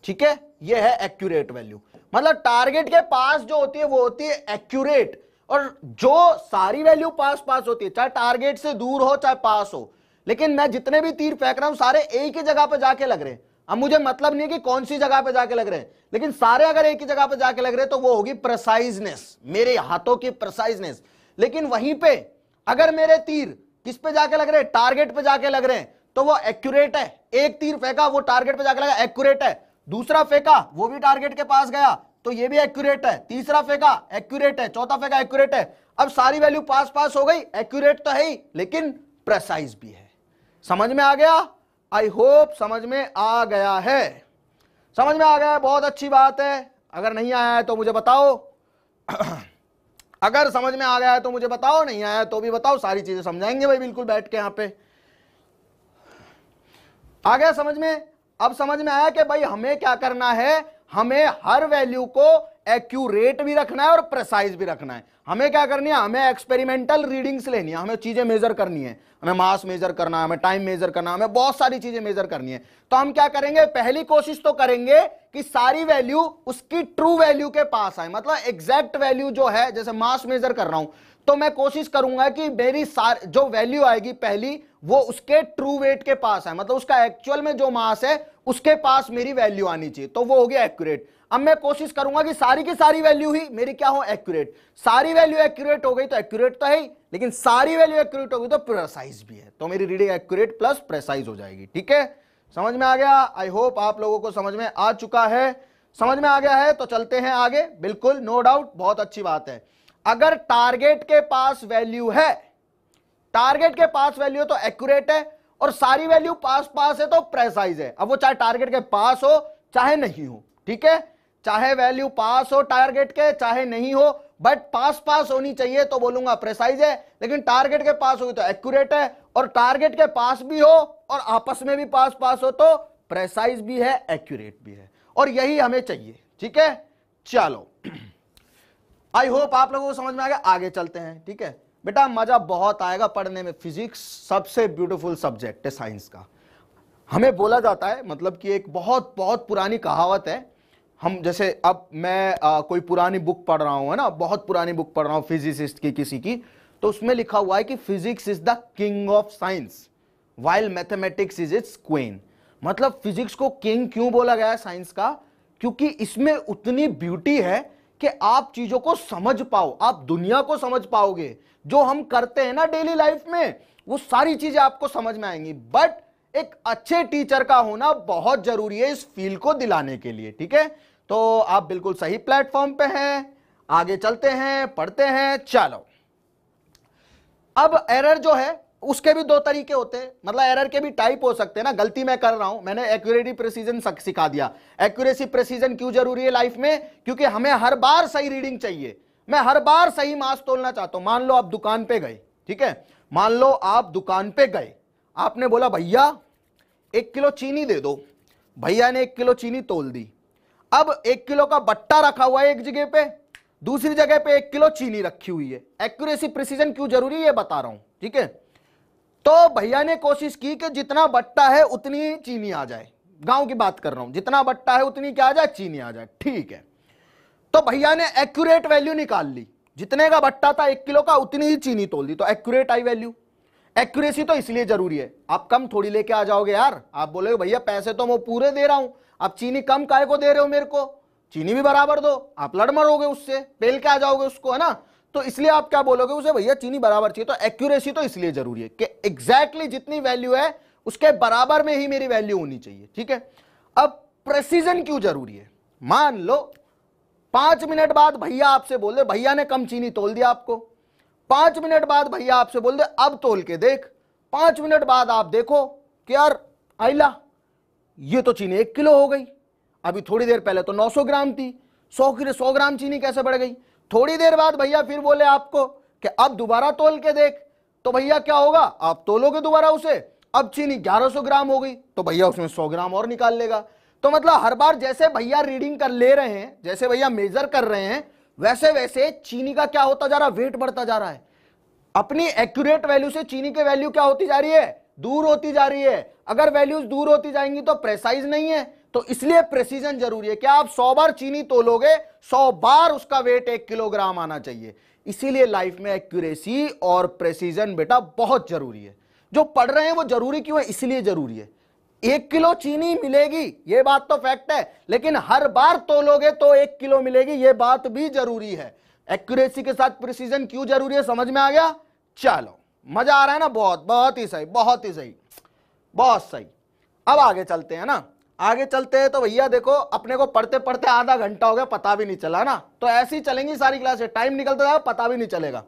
ठीक है, यह है एक्यूरेट वैल्यू। मतलब टारगेट के पास जो होती है वो होती है एक्यूरेट, और जो सारी वैल्यू पास पास होती है, चाहे टारगेट से दूर हो चाहे पास हो, लेकिन मैं जितने भी तीर फेंक रहा हूं सारे एक ही जगह पे जाके लग रहे हैं। अब मुझे मतलब नहीं है कि कौन सी जगह पे जाके लग रहे हैं, लेकिन सारे अगर एक ही जगह पे जाके लग रहे हैं तो वो होगी प्रिसाइजनेस, मेरे हाथों की प्रिसाइजनेस। लेकिन वहीं पे अगर मेरे तीर किस पे जाके लग रहे हैं, टारगेट पे जाके लग रहे हैं, तो वो एक्यूरेट है। एक तीर फेंका वो टारगेट पे जाके लगा, एक्यूरेट है। दूसरा फेंका वो भी टारगेट के पास गया, तो ये भी एक्यूरेट है। तीसरा फेंका एक्यूरेट है, चौथा फेंका एक्यूरेट है। अब सारी वैल्यू पास पास हो गई, एक्यूरेट तो है ही लेकिन प्रिसाइज भी है। समझ में आ गया? आई होप समझ में आ गया है। समझ में आ गया है, बहुत अच्छी बात है। अगर नहीं आया है तो मुझे बताओ अगर समझ में आ गया है तो मुझे बताओ, नहीं आया तो भी बताओ, सारी चीजें समझाएंगे भाई बिल्कुल बैठ के। यहां पे आ गया समझ में? अब समझ में आया कि भाई हमें क्या करना है, हमें हर वैल्यू को एक्यूरेट भी रखना है और प्रिसाइज भी रखना है। हमें क्या करनी है, हमें एक्सपेरिमेंटल रीडिंग्स लेनी है, हमें चीजें मेजर करनी है, हमें मास मेजर करना है, हमें टाइम मेजर करना है, हमें बहुत सारी चीजें मेजर करनी है। तो हम क्या करेंगे, पहली कोशिश तो करेंगे कि सारी वैल्यू उसकी ट्रू वैल्यू के पास आए, मतलब एग्जैक्ट वैल्यू जो है, जैसे मास मेजर कर रहा हूं तो मैं कोशिश करूंगा कि मेरी जो वैल्यू आएगी पहली वो उसके ट्रू वेट के पास है, मतलब उसका एक्चुअल में जो मास है उसके पास मेरी वैल्यू आनी चाहिए, तो वो हो गया एक्यूरेट। अब मैं कोशिश करूंगा कि सारी की सारी वैल्यू ही मेरी क्या हो, एक्यूरेट। सारी वैल्यू एक्यूरेट हो गई तो एक्यूरेट तो है ही, लेकिन सारी वैल्यू एक्यूरेट हो गई तो प्रिसाइज भी है, तो मेरी रीडिंग एक्यूरेट प्लस प्रिसाइज हो जाएगी। ठीक है, समझ में आ गया? आई होप आप लोगों को समझ में आ चुका है। समझ में आ गया है तो चलते हैं आगे। बिल्कुल नो डाउट, बहुत अच्छी बात है। अगर टारगेट के पास वैल्यू है, टारगेट के पास वैल्यू तो एक्यूरेट है, और सारी वैल्यू पास पास है तो प्रिसाइज है। अब वो चाहे टारगेट के पास हो चाहे नहीं हो, ठीक है, चाहे वैल्यू पास हो टारगेट के चाहे नहीं हो, बट पास पास होनी चाहिए तो बोलूंगा प्रिसाइज है। लेकिन टारगेट के पास होगी तो एक्यूरेट है, और टारगेट के पास भी हो और आपस में भी पास पास हो तो प्रिसाइज भी है, एक्यूरेट भी है, और यही हमें चाहिए। ठीक है, चलो आई होप आप लोगों को समझ में आ गया। आगे चलते हैं। ठीक है बेटा, मजा बहुत आएगा पढ़ने में। फिजिक्स सबसे ब्यूटीफुल सब्जेक्ट है साइंस का। हमें बोला जाता है, मतलब कि एक बहुत बहुत पुरानी कहावत है, हम जैसे अब मैं कोई पुरानी बुक पढ़ रहा हूं, है ना, बहुत पुरानी बुक पढ़ रहा हूं फिजिसिस्ट की किसी की, तो उसमें लिखा हुआ है कि physics is the king of science while mathematics is it's queen. मतलब फिजिक्स को किंग क्यों बोला गया है साइंस का? क्योंकि इसमें उतनी ब्यूटी है कि आप चीजों को समझ पाओ, आप दुनिया को समझ पाओगे, जो हम करते हैं ना डेली लाइफ में वो सारी चीजें आपको समझ में आएंगी। बट एक अच्छे टीचर का होना बहुत जरूरी है इस फील को दिलाने के लिए, ठीक है? तो आप बिल्कुल सही प्लेटफॉर्म पे हैं, आगे चलते हैं, पढ़ते हैं। चलो, अब एरर जो है उसके भी दो तरीके होते हैं, मतलब एरर के भी टाइप हो सकते हैं ना। गलती मैं कर रहा हूं, मैंने एक्यूरेसी प्रेसिजन सिखा दिया। एक्यूरेसी प्रेसिजन क्यों जरूरी है लाइफ में? क्योंकि हमें हर बार सही रीडिंग चाहिए, मैं हर बार सही मास तोलना चाहता हूं। मान लो आप दुकान पे गए, ठीक है, मान लो आप दुकान पे गए, आपने बोला भैया 1 किलो चीनी दे दो, भैया ने 1 किलो चीनी तोल दी। अब 1 किलो का बट्टा रखा हुआ है एक जगह पे, दूसरी जगह पे 1 किलो चीनी रखी हुई है। एक्यूरेसी प्रिसीजन क्यों जरूरी है ये बता रहा हूं, ठीक है? तो भैया ने कोशिश की कि जितना बट्टा है उतनी चीनी आ जाए, गांव की बात कर रहा हूं, जितना बट्टा है उतनी क्या आ जाए, चीनी आ जाए, ठीक है। तो भैया ने एक्यूरेट वैल्यू निकाल ली, जितने का बट्टा था 1 किलो का उतनी ही चीनी तोल दी, तो एक्यूरेट आई वैल्यू। एक्यूरेसी तो इसलिए जरूरी है, आप कम थोड़ी लेके आ जाओगे यार, आप बोलोगे भैया पैसे तो मैं पूरे दे रहा हूं, आप चीनी कम काहे को दे रहे हो मेरे को, चीनी भी बराबर दो, आप लड़ मरोगे उससे, पेल के आ जाओगे उसको, है ना? तो इसलिए आप क्या बोलोगे उसे, भैया चीनी बराबर चाहिए। तो एक्यूरेसी तो इसलिए जरूरी है कि एग्जैक्टली जितनी वैल्यू है उसके बराबर में ही मेरी वैल्यू होनी चाहिए, ठीक है? अब प्रेसिजन क्यों जरूरी है? मान लो 5 मिनट बाद भैया आपसे बोल दे, भैया ने कम चीनी तोल दिया आपको, 5 मिनट बाद भैया आपसे बोल दे अब तोल के देख, 5 मिनट बाद आप देखो कि यार आइला ये तो चीनी 1 किलो हो गई, अभी थोड़ी देर पहले तो 900 ग्राम थी, 100 ग्राम चीनी कैसे बढ़ गई? थोड़ी देर बाद भैया फिर बोले आपको कि अब दोबारा तोल के देख, तो भैया क्या होगा, आप तोलोगे दोबारा उसे, अब चीनी 1100 ग्राम हो गई, तो भैया उसमें 100 ग्राम और निकाल लेगा। तो मतलब हर बार जैसे भैया रीडिंग कर ले रहे हैं, जैसे भैया मेजर कर रहे हैं, वैसे वैसे चीनी का क्या होता जा रहा है, वेट बढ़ता जा रहा है। अपनी एक्यूरेट वैल्यू से चीनी की वैल्यू क्या होती जा रही है, दूर होती जा रही है। अगर वैल्यूज दूर होती जाएंगी तो प्रेसाइज नहीं है, तो इसलिए प्रेसिजन जरूरी है कि आप 100 बार चीनी तोलोगे, 100 बार उसका वेट 1 किलोग्राम आना चाहिए। इसीलिए लाइफ में एक्यूरेसी और प्रेसिजन बेटा बहुत जरूरी है। जो पढ़ रहे हैं वो जरूरी क्यों है, इसलिए जरूरी है। 1 किलो चीनी मिलेगी ये बात तो फैक्ट है, लेकिन हर बार तोलोगे तो 1 किलो मिलेगी ये बात भी जरूरी है। एक्यूरेसी के साथ प्रिसीजन क्यों जरूरी है, समझ में आ गया? चलो, मजा आ रहा है ना? बहुत बहुत ही सही, बहुत ही सही, बहुत सही। अब आगे चलते हैं ना, आगे चलते हैं तो भैया देखो अपने को पढ़ते पढ़ते आधा घंटा हो गया, पता भी नहीं चला ना। तो ऐसी ही चलेंगी सारी क्लासें, टाइम निकलता जाएगा पता भी नहीं चलेगा।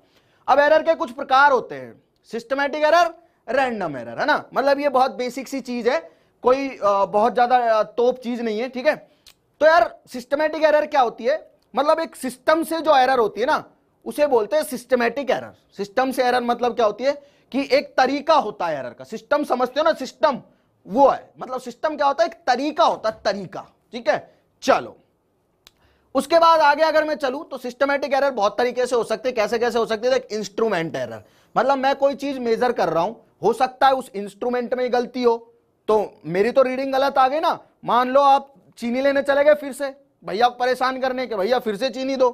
अब एरर के कुछ प्रकार होते हैं, सिस्टमैटिक एरर, रैंडम एरर, है ना? मतलब ये बहुत बेसिक सी चीज है, कोई बहुत ज्यादा तोप चीज नहीं है, ठीक है? तो यार सिस्टमैटिक एरर क्या होती है, मतलब एक सिस्टम से जो एरर होती है ना उसे बोलते हैं सिस्टमैटिक एरर। सिस्टम से एरर मतलब क्या होती है कि एक तरीका होता है एरर का, सिस्टम समझते हो ना, सिस्टम वो है, मतलब सिस्टम क्या होता है, एक तरीका होता है, तरीका, ठीक है? चलो उसके बाद आगे अगर मैं चलूं तो सिस्टमैटिक एरर बहुत तरीके से हो सकते हैं। कैसे कैसे हो सकते हैं? एक इंस्ट्रूमेंट एरर, मतलब मैं कोई चीज मेजर कर रहा हूं, हो सकता है उस इंस्ट्रूमेंट में गलती हो, तो मेरी तो रीडिंग गलत आ गई ना। मान लो आप चीनी लेने चले गए फिर से, भैया परेशान करने के, भैया फिर से चीनी दो,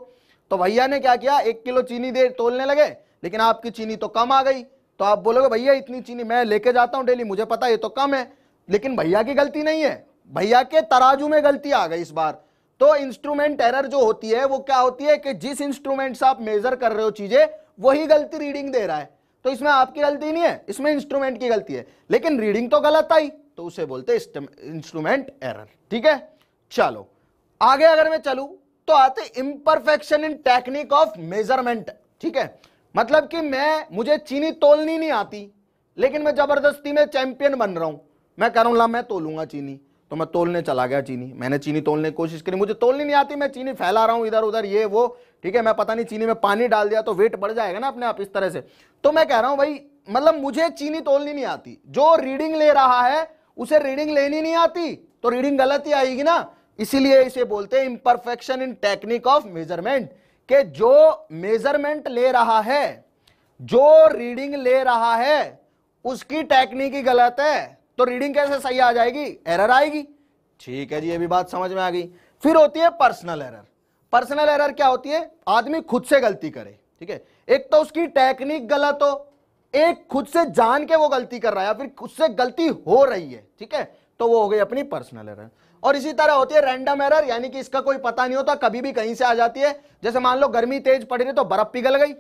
तो भैया ने क्या किया, 1 किलो चीनी दे तोलने लगे, लेकिन आपकी चीनी तो कम आ गई। तो आप बोलोगे भैया इतनी चीनी मैं लेके जाता हूं डेली, मुझे पता है ये तो कम है, लेकिन भैया की गलती नहीं है, भैया के तराजू में गलती आ गई इस बार। तो इंस्ट्रूमेंट एरर जो होती है वो क्या होती है कि जिस इंस्ट्रूमेंट से आप मेजर कर रहे हो चीजें वही गलती रीडिंग दे रहा है, तो इसमें आपकी गलती नहीं है, इसमें इंस्ट्रूमेंट की गलती है, लेकिन रीडिंग तो गलत आई, तो उसे बोलते हैं इंस्ट्रूमेंट एरर, ठीक है? चलो आगे अगर मैं चलूं तो आते imperfection in technique of measurement, ठीक है? मतलब कि मुझे चीनी तोलनी नहीं आती, लेकिन मैं जबरदस्ती में चैंपियन बन रहा हूं, मैं कह रहा हूं ला मैं तोलूंगा चीनी, तो मैं तोलने चला गया चीनी, मैंने चीनी तोलने की कोशिश करी, मुझे तोलनी नहीं आती, मैं चीनी फैला रहा हूं इधर उधर ये वो, ठीक है? मैं पता नहीं चीनी में पानी डाल दिया तो वेट बढ़ जाएगा ना अपने आप इस तरह से। तो मैं कह रहा हूं भाई मतलब मुझे चीनी तोलनी नहीं आती, जो रीडिंग ले रहा है उसे रीडिंग लेनी नहीं आती, तो रीडिंग गलत ही आएगी ना। इसीलिए इसे बोलते हैं imperfection in technique of measurement, के जो मेजरमेंट ले रहा है, जो रीडिंग ले रहा है उसकी टेक्निक ही गलत है, तो रीडिंग कैसे सही आ जाएगी, एरर आएगी। ठीक है जी, ये भी बात समझ में आ गई। फिर होती है पर्सनल एरर। पर्सनल एरर क्या होती है, आदमी खुद से गलती करे, ठीक है, एक तो उसकी टेक्निक गलत हो, एक खुद से जान के वो गलती कर रहा है, फिर खुद से गलती हो रही है, ठीक है, तो वो हो गई अपनी पर्सनल एरर। और इसी तरह होती है रैंडम एरर, यानी कि इसका कोई पता नहीं होता, कभी भी कहीं से आ जाती है। जैसे मान लो गर्मी तेज पड़ रही तो बर्फ पिघल गई,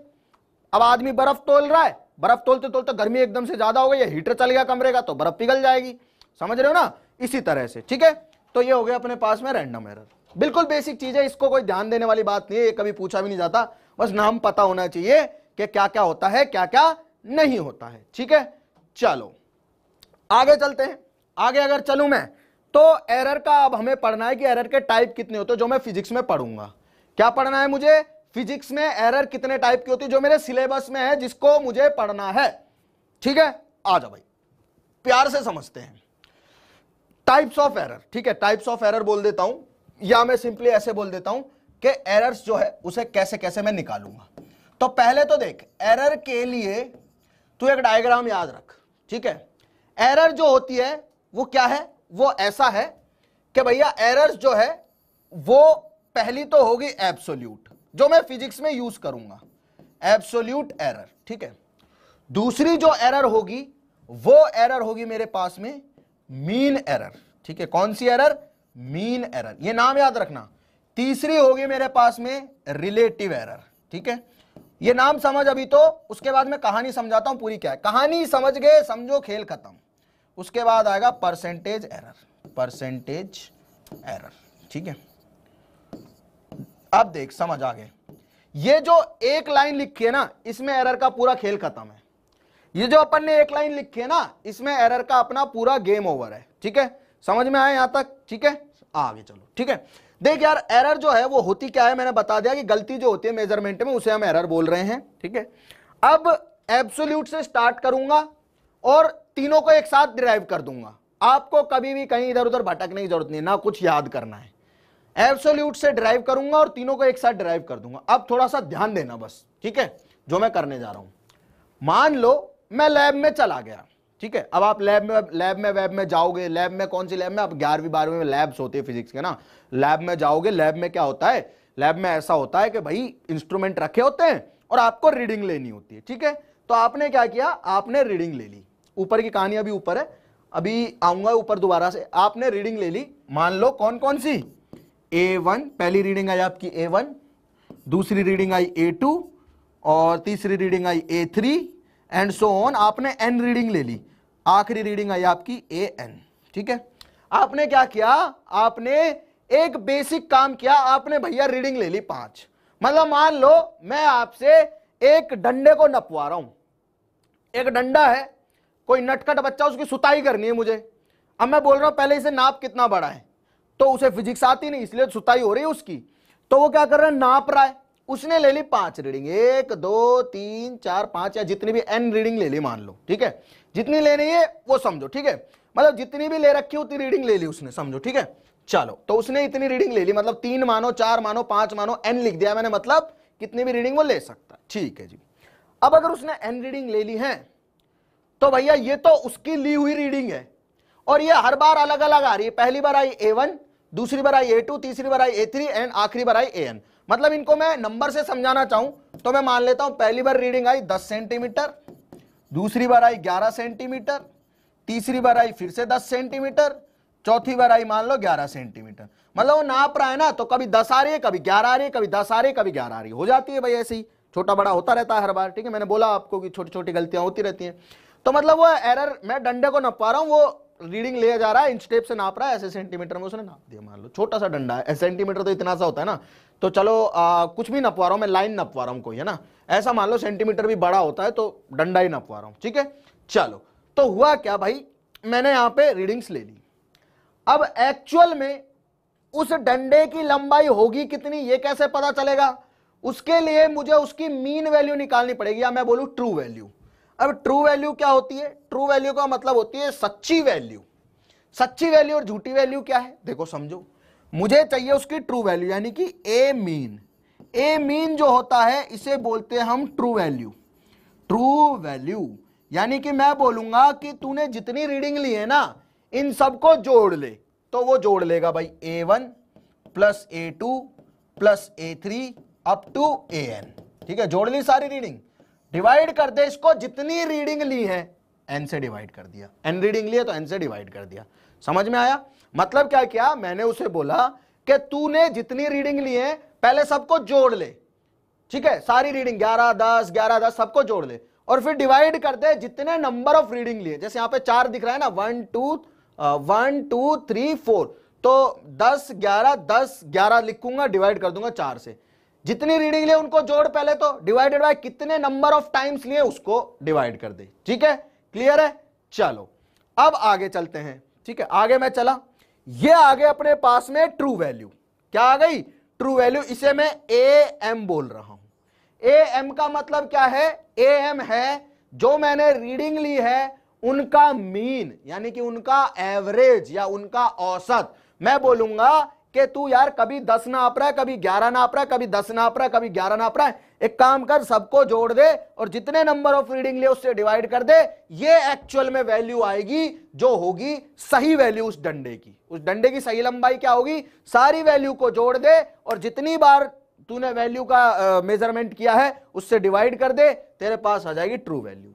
अब आदमी बर्फ तोल रहा है, बर्फ तोलते तोलते गर्मी एकदम से ज्यादा हो गई, हीटर चल गया कमरे का, तो बर्फ पिघल जाएगी। समझ रहे हो ना, इसी तरह से, ठीक है। तो ये हो गया अपने पास में रैंडम एरर। बिल्कुल बेसिक चीज है, इसको कोई ध्यान देने वाली बात नहीं है, ये कभी पूछा भी नहीं जाता, बस नाम पता होना चाहिए कि क्या क्या होता है क्या क्या नहीं होता है, ठीक है। चलो आगे चलते हैं। आगे अगर चलूं मैं तो एरर का अब हमें पढ़ना है कि एरर के टाइप कितने होते हैं, जो मैं फिजिक्स में पढ़ूंगा। क्या पढ़ना है मुझे, फिजिक्स में एरर कितने टाइप की होती है, जो मेरे सिलेबस में है, जिसको मुझे पढ़ना है, ठीक है। आ जाओ भाई, प्यार से समझते हैं। टाइप्स ऑफ एरर, ठीक है, टाइप्स ऑफ एरर बोल देता हूं, या मैं सिंपली ऐसे बोल देता हूं कि एरर्स जो है उसे कैसे कैसे मैं निकालूंगा। तो पहले तो देख, एरर के लिए तू एक डायग्राम याद रख, ठीक है। एरर जो होती है वो क्या है, वो ऐसा है कि भैया एरर्स जो है वो पहली तो होगी एब्सोल्यूट, जो मैं फिजिक्स में यूज करूंगा, एब्सोल्यूट एरर, ठीक है। दूसरी जो एरर होगी वो एरर होगी मेरे पास में मीन एरर, ठीक है। कौन सी एरर, मीन एरर, ये नाम याद रखना। तीसरी होगी मेरे पास में रिलेटिव एरर, ठीक है। ये नाम समझ अभी, तो उसके बाद मैं कहानी समझाता हूं पूरी क्या है। कहानी समझ गए, समझो खेल खत्म। उसके बाद आएगा परसेंटेज एरर, परसेंटेज एरर, ठीक है। अब देख, समझ आ गए, ये जो एक लाइन लिखी है ना, इसमें एरर का पूरा खेल खत्म है। ये जो अपन ने एक लाइन लिखी है ना, इसमें एरर का अपना पूरा गेम ओवर है, ठीक है। समझ में आया यहां तक, ठीक है। आगे चलो, ठीक है। देख यार, एरर जो है वो होती क्या है, मैंने बता दिया कि गलती जो होती है मेजरमेंट में, उसे हम एरर बोल रहे हैं, ठीक है। अब एब्सोल्यूट से स्टार्ट करूंगा और तीनों को एक साथ डिराइव कर दूंगा। आपको कभी भी कहीं इधर उधर भटकने की जरूरत नहीं, ना कुछ याद करना है। एब्सोल्यूट से ड्राइव करूंगा और तीनों को एक साथ ड्राइव कर दूंगा। अब थोड़ा सा ध्यान देना बस, ठीक है, जो मैं करने जा रहा हूं। मान लो मैं लैब में चला गया, ठीक है। अब आप लैब में वेब में जाओगे। लैब में कौन सी लैब में, अब 11वीं 12वीं में लैब्स होती है फिजिक्स के ना, लैब में जाओगे। लैब में क्या होता है, लैब में ऐसा होता है कि भाई इंस्ट्रूमेंट रखे होते हैं और आपको रीडिंग लेनी होती है, ठीक है। तो आपने क्या किया, आपने रीडिंग ले ली। ऊपर की कहानी अभी ऊपर है, अभी आऊंगा ऊपर दोबारा से। आपने रीडिंग ले ली, मान लो कौन कौन सी, A1 पहली रीडिंग आई आपकी A1, दूसरी रीडिंग आई A2 और तीसरी reading I A3 and so on. आपने N रीडिंग ले ली, आखिरी रीडिंग आई आपकी AN, ठीक है। आपने क्या किया, आपने एक बेसिक काम किया, आपने भैया रीडिंग ले ली 5। मतलब मान लो मैं आपसे एक डंडे को नपवा रहा हूं। एक डंडा है, कोई नटखट बच्चा, उसकी सुताई करनी है मुझे। अब मैं बोल रहा हूं पहले इसे नाप कितना बड़ा है, तो उसे फिजिक्स आती नहीं, इसलिए सुताई हो रही है उसकी। तो वो क्या कर रहा है, नाप रहा है। उसने ले ली 5 रीडिंग, 1 2 3 4 5 या जितनी भी N रीडिंग ले ली मान लो, ठीक है। जितनी लेनी है वो समझो, ठीक है। मतलब जितनी भी ले रखी उतनी रीडिंग ले ली उसने, समझो, ठीक है। चलो, तो उसने इतनी रीडिंग ले ली, मतलब 3 मानो 4 मानो 5 मानो, N लिख दिया मैंने, मतलब कितनी भी रीडिंग वो ले सकता है, ठीक है जी। अब अगर उसने N रीडिंग ले ली है तो भैया ये तो उसकी ली हुई रीडिंग है और ये हर बार अलग अलग आ रही है। पहली बार आई A1, दूसरी बार आई A2, तीसरी बार आई A3 एंड आखिरी बार आई AN। मतलब इनको मैं नंबर से समझाना चाहूं तो मैं मान लेता हूं पहली बार रीडिंग आई 10 सेंटीमीटर, दूसरी बार आई 11 सेंटीमीटर, तीसरी बार आई फिर से 10 सेंटीमीटर, चौथी बार आई मान लो 11 सेंटीमीटर। मतलब वो नाप रहा है ना, तो कभी 10 आ रही है, कभी 11 आ रही है, कभी 10 आ रही है, कभी 11 आ रही है, हो जाती है भाई, ऐसे ही छोटा बड़ा होता रहता है हर बार, ठीक है। मैंने बोला आपको कि छोटी छोटी गलतियां होती रहती हैं। तो मतलब वो एरर, मैं डंडे को नपवा रहा हूं, वो रीडिंग ले जा रहा है, इंच टेप से नाप रहा है, ऐसे सेंटीमीटर में उसने नाप दिया। मान लो छोटा सा डंडा है, सेंटीमीटर तो इतना सा होता है ना, तो चलो कुछ भी नपवा रहा हूं मैं, लाइन नपवा रहा हूं कोई, है ना, ऐसा मान लो सेंटीमीटर भी बड़ा होता है तो डंडा ही नपवा रहा हूं, ठीक है। चलो, तो हुआ क्या भाई, मैंने यहां पे रीडिंग्स ले ली। अब एक्चुअल में उस डंडे की लंबाई होगी कितनी, ये कैसे पता चलेगा? उसके लिए मुझे उसकी मीन वैल्यू निकालनी पड़ेगी, या मैं बोलूं ट्रू वैल्यू। अब ट्रू वैल्यू क्या होती है? ट्रू वैल्यू का मतलब होती है सच्ची वैल्यू। सच्ची वैल्यू और झूठी वैल्यू क्या है, देखो समझो। मुझे चाहिए उसकी ट्रू वैल्यू, यानी कि ए मीन। ए मीन जो होता है इसे बोलते हैं हम ट्रू वैल्यू। ट्रू वैल्यू यानी कि मैं बोलूंगा कि तूने जितनी रीडिंग ली है ना इन सबको जोड़ ले, तो वो जोड़ लेगा भाई A1 plus A2 plus A3 up to AN। ठीक है, जोड़ ली सारी रीडिंग, डिवाइड कर दे इसको, जितनी रीडिंग ली है n से डिवाइड कर दिया, n रीडिंग ली है तो n से डिवाइड कर दिया। समझ में आया? मतलब क्या किया, मैंने उसे बोला कि तूने जितनी रीडिंग ली है पहले सबको जोड़ ले, ठीक है, सारी रीडिंग 11 10 11 10 सबको जोड़ ले और फिर डिवाइड कर दे जितने नंबर ऑफ रीडिंग लिए। जैसे यहां पे 4 दिख रहा है ना, 1 2 3 4, तो 10 11 10 11 लिखूंगा, डिवाइड कर दूंगा 4 से। जितनी रीडिंग लिए उनको जोड़ पहले, तो डिवाइडेड बाय कितने नंबर ऑफ टाइम्स लिए उसको डिवाइड कर दे। ठीक है, क्लियर है? चलो अब आगे चलते हैं। ठीक है, आगे मैं चला, ये आगे अपने पास में ट्रू वैल्यू, क्या आ गई? True value. इसे मैं AM बोल रहा हूं। AM का मतलब क्या है? AM है जो मैंने रीडिंग ली है उनका मीन, यानी कि उनका एवरेज या उनका औसत। मैं बोलूंगा कि तू यार कभी 10 नाप रहा है, कभी 11 नाप रहा है, कभी 10 नाप रहा है, कभी 11 नाप रहा है, एक काम कर, सबको जोड़ दे और जितने नंबर ऑफ रीडिंग ले उससे डिवाइड कर दे। ये एक्चुअल में वैल्यू आएगी जो होगी सही वैल्यू उस डंडे की। उस डंडे की सही लंबाई क्या होगी? सारी वैल्यू को जोड़ दे और जितनी बार तूने वैल्यू का मेजरमेंट किया है उससे डिवाइड कर दे, तेरे पास आ जाएगी ट्रू वैल्यू।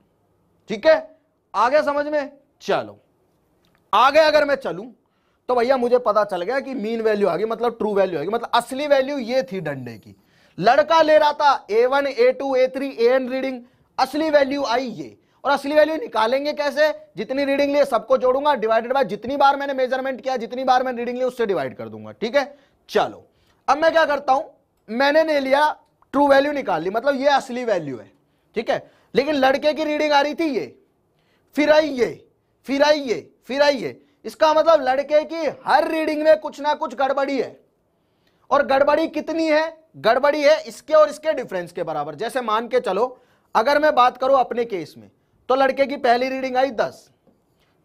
ठीक है, आगे समझ में? चलो आगे अगर मैं चलूं तो भैया मुझे पता चल गया कि मीन वैल्यू आ गई, मतलब ट्रू वैल्यू आ गई, मतलब असली वैल्यू ये थी डंडे की। लड़का ले रहा था A1 A2 A3 AN reading, असली वैल्यू आई ये। और असली वैल्यू निकालेंगे कैसे? जितनी रीडिंग लिए सबको जोड़ूंगा, डिवाइडेड बाय जितनी बार मैंने मेजरमेंट किया, जितनी बार मैंने रीडिंग ली उससे डिवाइड कर दूंगा। ठीक है, चलो अब मैं क्या करता हूं, मैंने ले लिया ट्रू वैल्यू निकाल ली, मतलब ये असली वैल्यू है। ठीक है, लेकिन लड़के की रीडिंग आ रही थी ये, फिर आई ये, फिर आई ये, फिर आई ये। इसका मतलब लड़के की हर रीडिंग में कुछ ना कुछ गड़बड़ी है। और गड़बड़ी कितनी है? गड़बड़ी है इसके और इसके डिफरेंस के बराबर। जैसे मान के चलो, अगर मैं बात करूं अपने केस में, तो लड़के की पहली रीडिंग आई 10,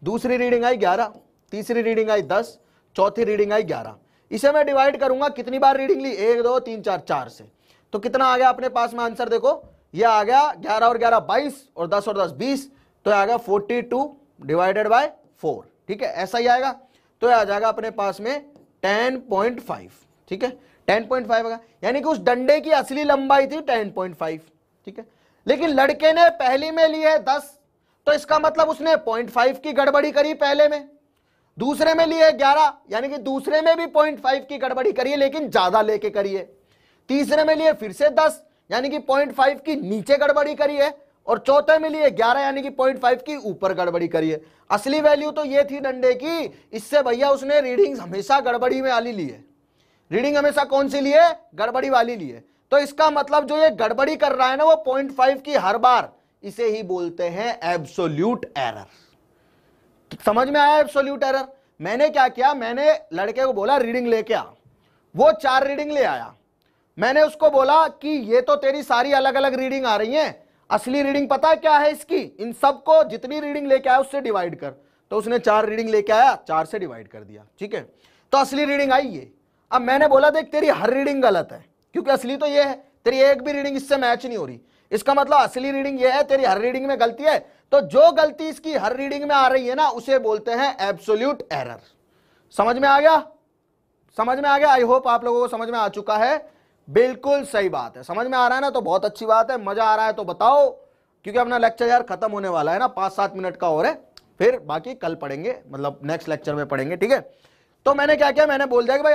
दूसरी रीडिंग आई 11, तीसरी रीडिंग आई 10, चौथी रीडिंग आई 11। इसे मैं डिवाइड करूंगा, कितनी बार रीडिंग ली? 1 2 3 4 4 से। तो कितना आ गया अपने पास में आंसर? देखो ये आ गया 11 और 11 22 और 10 और 10 20, तो आ गया 42 डिवाइडेड बाय 4। ठीक है, ऐसा ही आएगा। तो आ जाएगा अपने पास में 10.5। ठीक है, 10.5 आएगा, यानी कि उस डंडे की असली लंबाई थी 10.5। ठीक है, लेकिन लड़के ने पहली में ली है 10, तो इसका मतलब उसने 0.5 की गड़बड़ी करी पहले में। दूसरे में ली है 11, यानी कि दूसरे में भी 0.5 की गड़बड़ी करी है, लेकिन ज्यादा लेके करी है। तीसरे में लिए फिर से 10, यानी कि 0.5 की नीचे गड़बड़ी करी है। और चौथे में लिए 11, यानी कि 0.5 की ऊपर गड़बड़ी करी है। असली वैल्यू तो ये थी डंडे की, इससे भैया उसने रीडिंग हमेशा गड़बड़ी में वाली ली है। रीडिंग हमेशा कौन सी ली है? गड़बड़ी वाली ली है। तो इसका मतलब जो ये गड़बड़ी कर रहा है ना वो 0.5 की हर बार, इसे ही बोलते हैं एब्सोल्यूट एरर। समझ में आया एब्सोल्यूट एरर? मैंने क्या किया, मैंने लड़के को बोला रीडिंग लेके आ, वो 4 रीडिंग ले आया। मैंने उसको बोला कि ये तो तेरी सारी अलग अलग रीडिंग आ रही हैं, असली रीडिंग पता है क्या है इसकी? इन सबको जितनी रीडिंग लेके आया उससे डिवाइड कर। तो उसने 4 रीडिंग लेके आया, 4 से डिवाइड कर दिया। ठीक है, तो असली रीडिंग आई ये। अब मैंने बोला देख तेरी हर रीडिंग गलत है, क्योंकि असली तो ये है, तेरी एक भी रीडिंग इससे मैच नहीं हो रही। इसका मतलब असली रीडिंग ये है, तेरी हर रीडिंग में गलती है। तो जो गलती इसकी हर रीडिंग में आ रही है ना उसे बोलते हैं एब्सोल्यूट एरर। समझ में आ गया? समझ में आ गया? आई होप आप लोगों को समझ में आ चुका है। बिल्कुल सही बात है, समझ में आ रहा है ना, तो बहुत अच्छी बात है। मजा आ रहा है तो बताओ, क्योंकि अपना लेक्चर यार खत्म होने वाला है ना, 5-7 मिनट का और है, फिर बाकी कल पढ़ेंगे, मतलब नेक्स्ट लेक्चर में पढ़ेंगे। ठीक है, तो मैंने क्या किया, मैंने बोल दिया कि भाई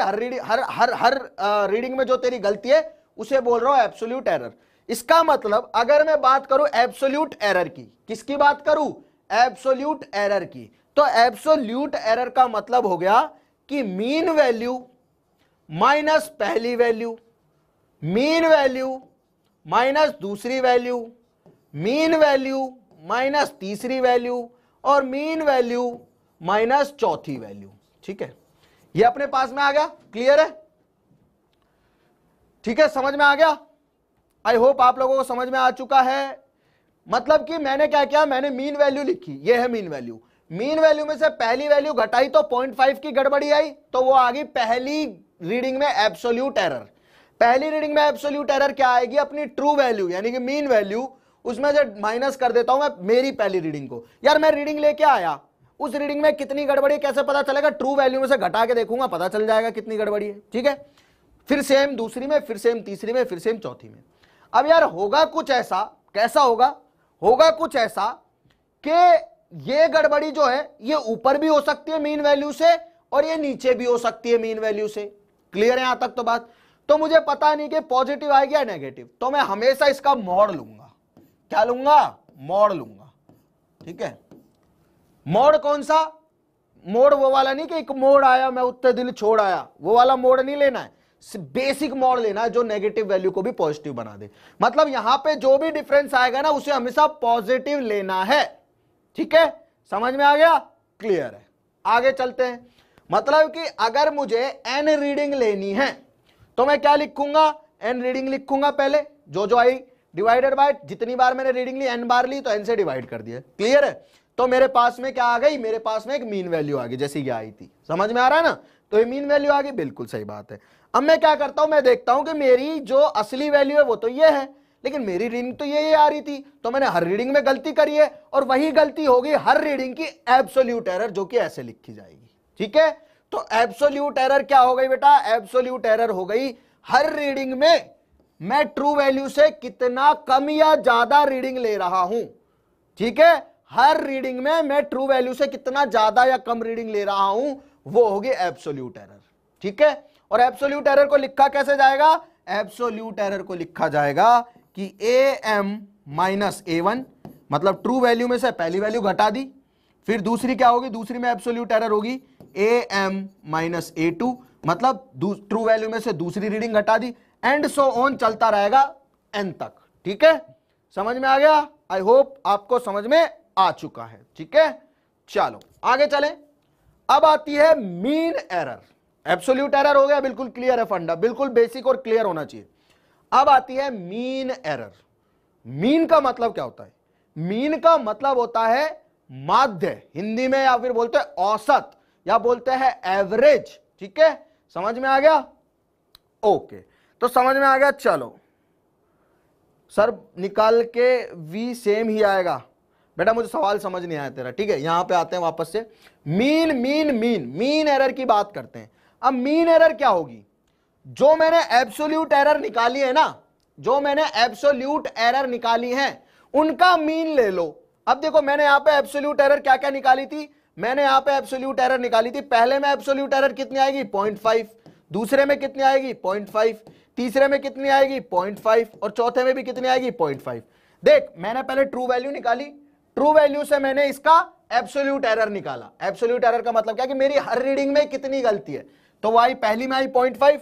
हर रीडिंग में जो तेरी गलती है उसे बोल रहा हूं एब्सोल्यूट एरर। इसका मतलब अगर मैं बात करूं एब्सोल्यूट एरर की, किसकी बात करूं? एब्सोल्यूट एरर की। तो एब्सोल्यूट एरर का मतलब हो गया कि मीन वैल्यू माइनस पहली वैल्यू, मीन वैल्यू माइनस दूसरी वैल्यू, मीन वैल्यू माइनस तीसरी वैल्यू, और मीन वैल्यू माइनस चौथी वैल्यू। ठीक है, ये अपने पास में आ गया। क्लियर है? ठीक है, समझ में आ गया? आई होप आप लोगों को समझ में आ चुका है। मतलब कि मैंने क्या किया, मैंने मीन वैल्यू लिखी, ये है मीन वैल्यू। मीन वैल्यू में से पहली वैल्यू घटाई तो 0.5 की गड़बड़ी आई, तो वो आ गई पहली रीडिंग में एब्सोल्यूट एरर। पहली रीडिंग में एब्सोल्यूट एरर क्या आएगी? अपनी ट्रू वैल्यू यानी कि मीन वैल्यू, उसमें से माइनस कर देता हूं मैं मेरी पहली रीडिंग को। यार मैं रीडिंग लेके आया, उस रीडिंग में कितनी गड़बड़ी कैसे पता चलेगा? ट्रू वैल्यू में से घटा के देखूंगा, पता चल जाएगा कितनी गड़बड़ी है। ठीक है, फिर सेम दूसरी में, फिर सेम तीसरी में, फिर सेम चौथी में। अब यार होगा कुछ ऐसा, कैसा होगा? होगा कुछ ऐसा कि ये गड़बड़ी जो है ये ऊपर भी हो सकती है मीन वैल्यू से और ये नीचे भी हो सकती है मीन वैल्यू से। क्लियर है यहां तक तो बात? तो मुझे पता नहीं कि पॉजिटिव आएगी या नेगेटिव, तो मैं हमेशा इसका मॉड लूंगा। क्या लूंगा? मॉड लूंगा। ठीक है, मोड कौन सा? मोड वो वाला नहीं कि एक मोड आया मैं उत्ते दिल छोड़ आया, वो वाला मोड नहीं लेना है, बेसिक मोड लेना है जो नेगेटिव वैल्यू को भी पॉजिटिव बना दे। मतलब यहां पे जो भी डिफरेंस आएगा ना उसे हमेशा पॉजिटिव लेना है। ठीक है, समझ में आ गया? क्लियर है। आगे चलते हैं। मतलब कि अगर मुझे एन रीडिंग लेनी है तो मैं क्या लिखूंगा? एन रीडिंग लिखूंगा पहले, जो आई डिवाइडेड बाय जितनी बार मैंने रीडिंग ली, एन बार ली तो एन से डिवाइड कर दिया। क्लियर है? तो मेरे पास में क्या आ गई? मेरे पास में एक मीन वैल्यू आ गई, जैसी ये आई थी। समझ में आ रहा है ना? तो ये मीन वैल्यू आ गई, बिल्कुल सही बात है। अब मैं क्या करता हूं, मैं देखता हूं कि मेरी जो असली वैल्यू है वो तो ये है, लेकिन मेरी रीडिंग तो ये आ रही थी, तो मैंने हर रीडिंग में गलती करी है और वही गलती होगी हर रीडिंग की एब्सोल्यूट एरर, जो कि ऐसे लिखी जाएगी। ठीक है, तो एब्सोल्यूट एरर क्या हो गई बेटा? एब्सोल्यूट एरर हो गई हर रीडिंग में मैं ट्रू वैल्यू से कितना कम या ज्यादा रीडिंग ले रहा हूं। ठीक है, हर रीडिंग में मैं ट्रू वैल्यू से कितना ज्यादा या कम रीडिंग ले रहा हूं, वो होगी एब्सोल्यूट एरर। ठीक है, और एब्सोल्यूट एरर को लिखा कैसे जाएगा? एब्सोल्यूट एरर को लिखा जाएगा कि am माइनस a1, मतलब ट्रू वैल्यू में से पहली वैल्यू घटा दी, फिर दूसरी क्या होगी? दूसरी में एब्सोल्यूट एरर होगी am माइनस a2, मतलब ट्रू वैल्यू में से दूसरी रीडिंग घटा दी, एंड सो ऑन चलता रहेगा n तक। ठीक है, समझ में आ गया? आई होप आपको समझ में आ चुका है। ठीक है, चलो आगे चलें। अब आती है मीन एरर। एब्सोल्यूट एरर हो गया, बिल्कुल क्लियर है फंडा, बिल्कुल बेसिक और क्लियर होना चाहिए। अब आती है मीन एरर। मीन का मतलब क्या होता है? मीन का मतलब होता है माध्य, हिंदी में या फिर बोलते हैं औसत या बोलते हैं एवरेज। ठीक है, समझ में आ गया? ओके, तो समझ में आ गया। चलो सर निकाल के वी सेम ही आएगा बेटा, मुझे सवाल समझ नहीं आया तेरा। ठीक है, यहां पे आते हैं वापस से। Mean mean mean mean error की बात करते हैं। अब मीन एरर क्या होगी? जो मैंने एब्सोल्यूट एरर निकाली है ना, जो मैंने एब्सोल्यूट एरर निकाली है उनका मीन ले लो। अब देखो मैंने यहां पे एब्सोल्यूट एरर क्या क्या निकाली थी? मैंने यहां पे एब्सोल्यूट एरर निकाली थी, पहले में एब्सोल्यूट एरर कितनी आएगी? 0.5, दूसरे में कितनी आएगी? 0.5, तीसरे में कितनी आएगी? 0.5, और चौथे में भी कितनी आएगी? 0.5। देख मैंने पहले ट्रू वैल्यू निकाली, ट्रू वैल्यू से मैंने इसका एब्सोल्यूट एरर निकाला। एब्सोल्यूट एरर का मतलब क्या कि मेरी हर रीडिंग में कितनी गलती है, तो वो आई पहली में आई 0.5,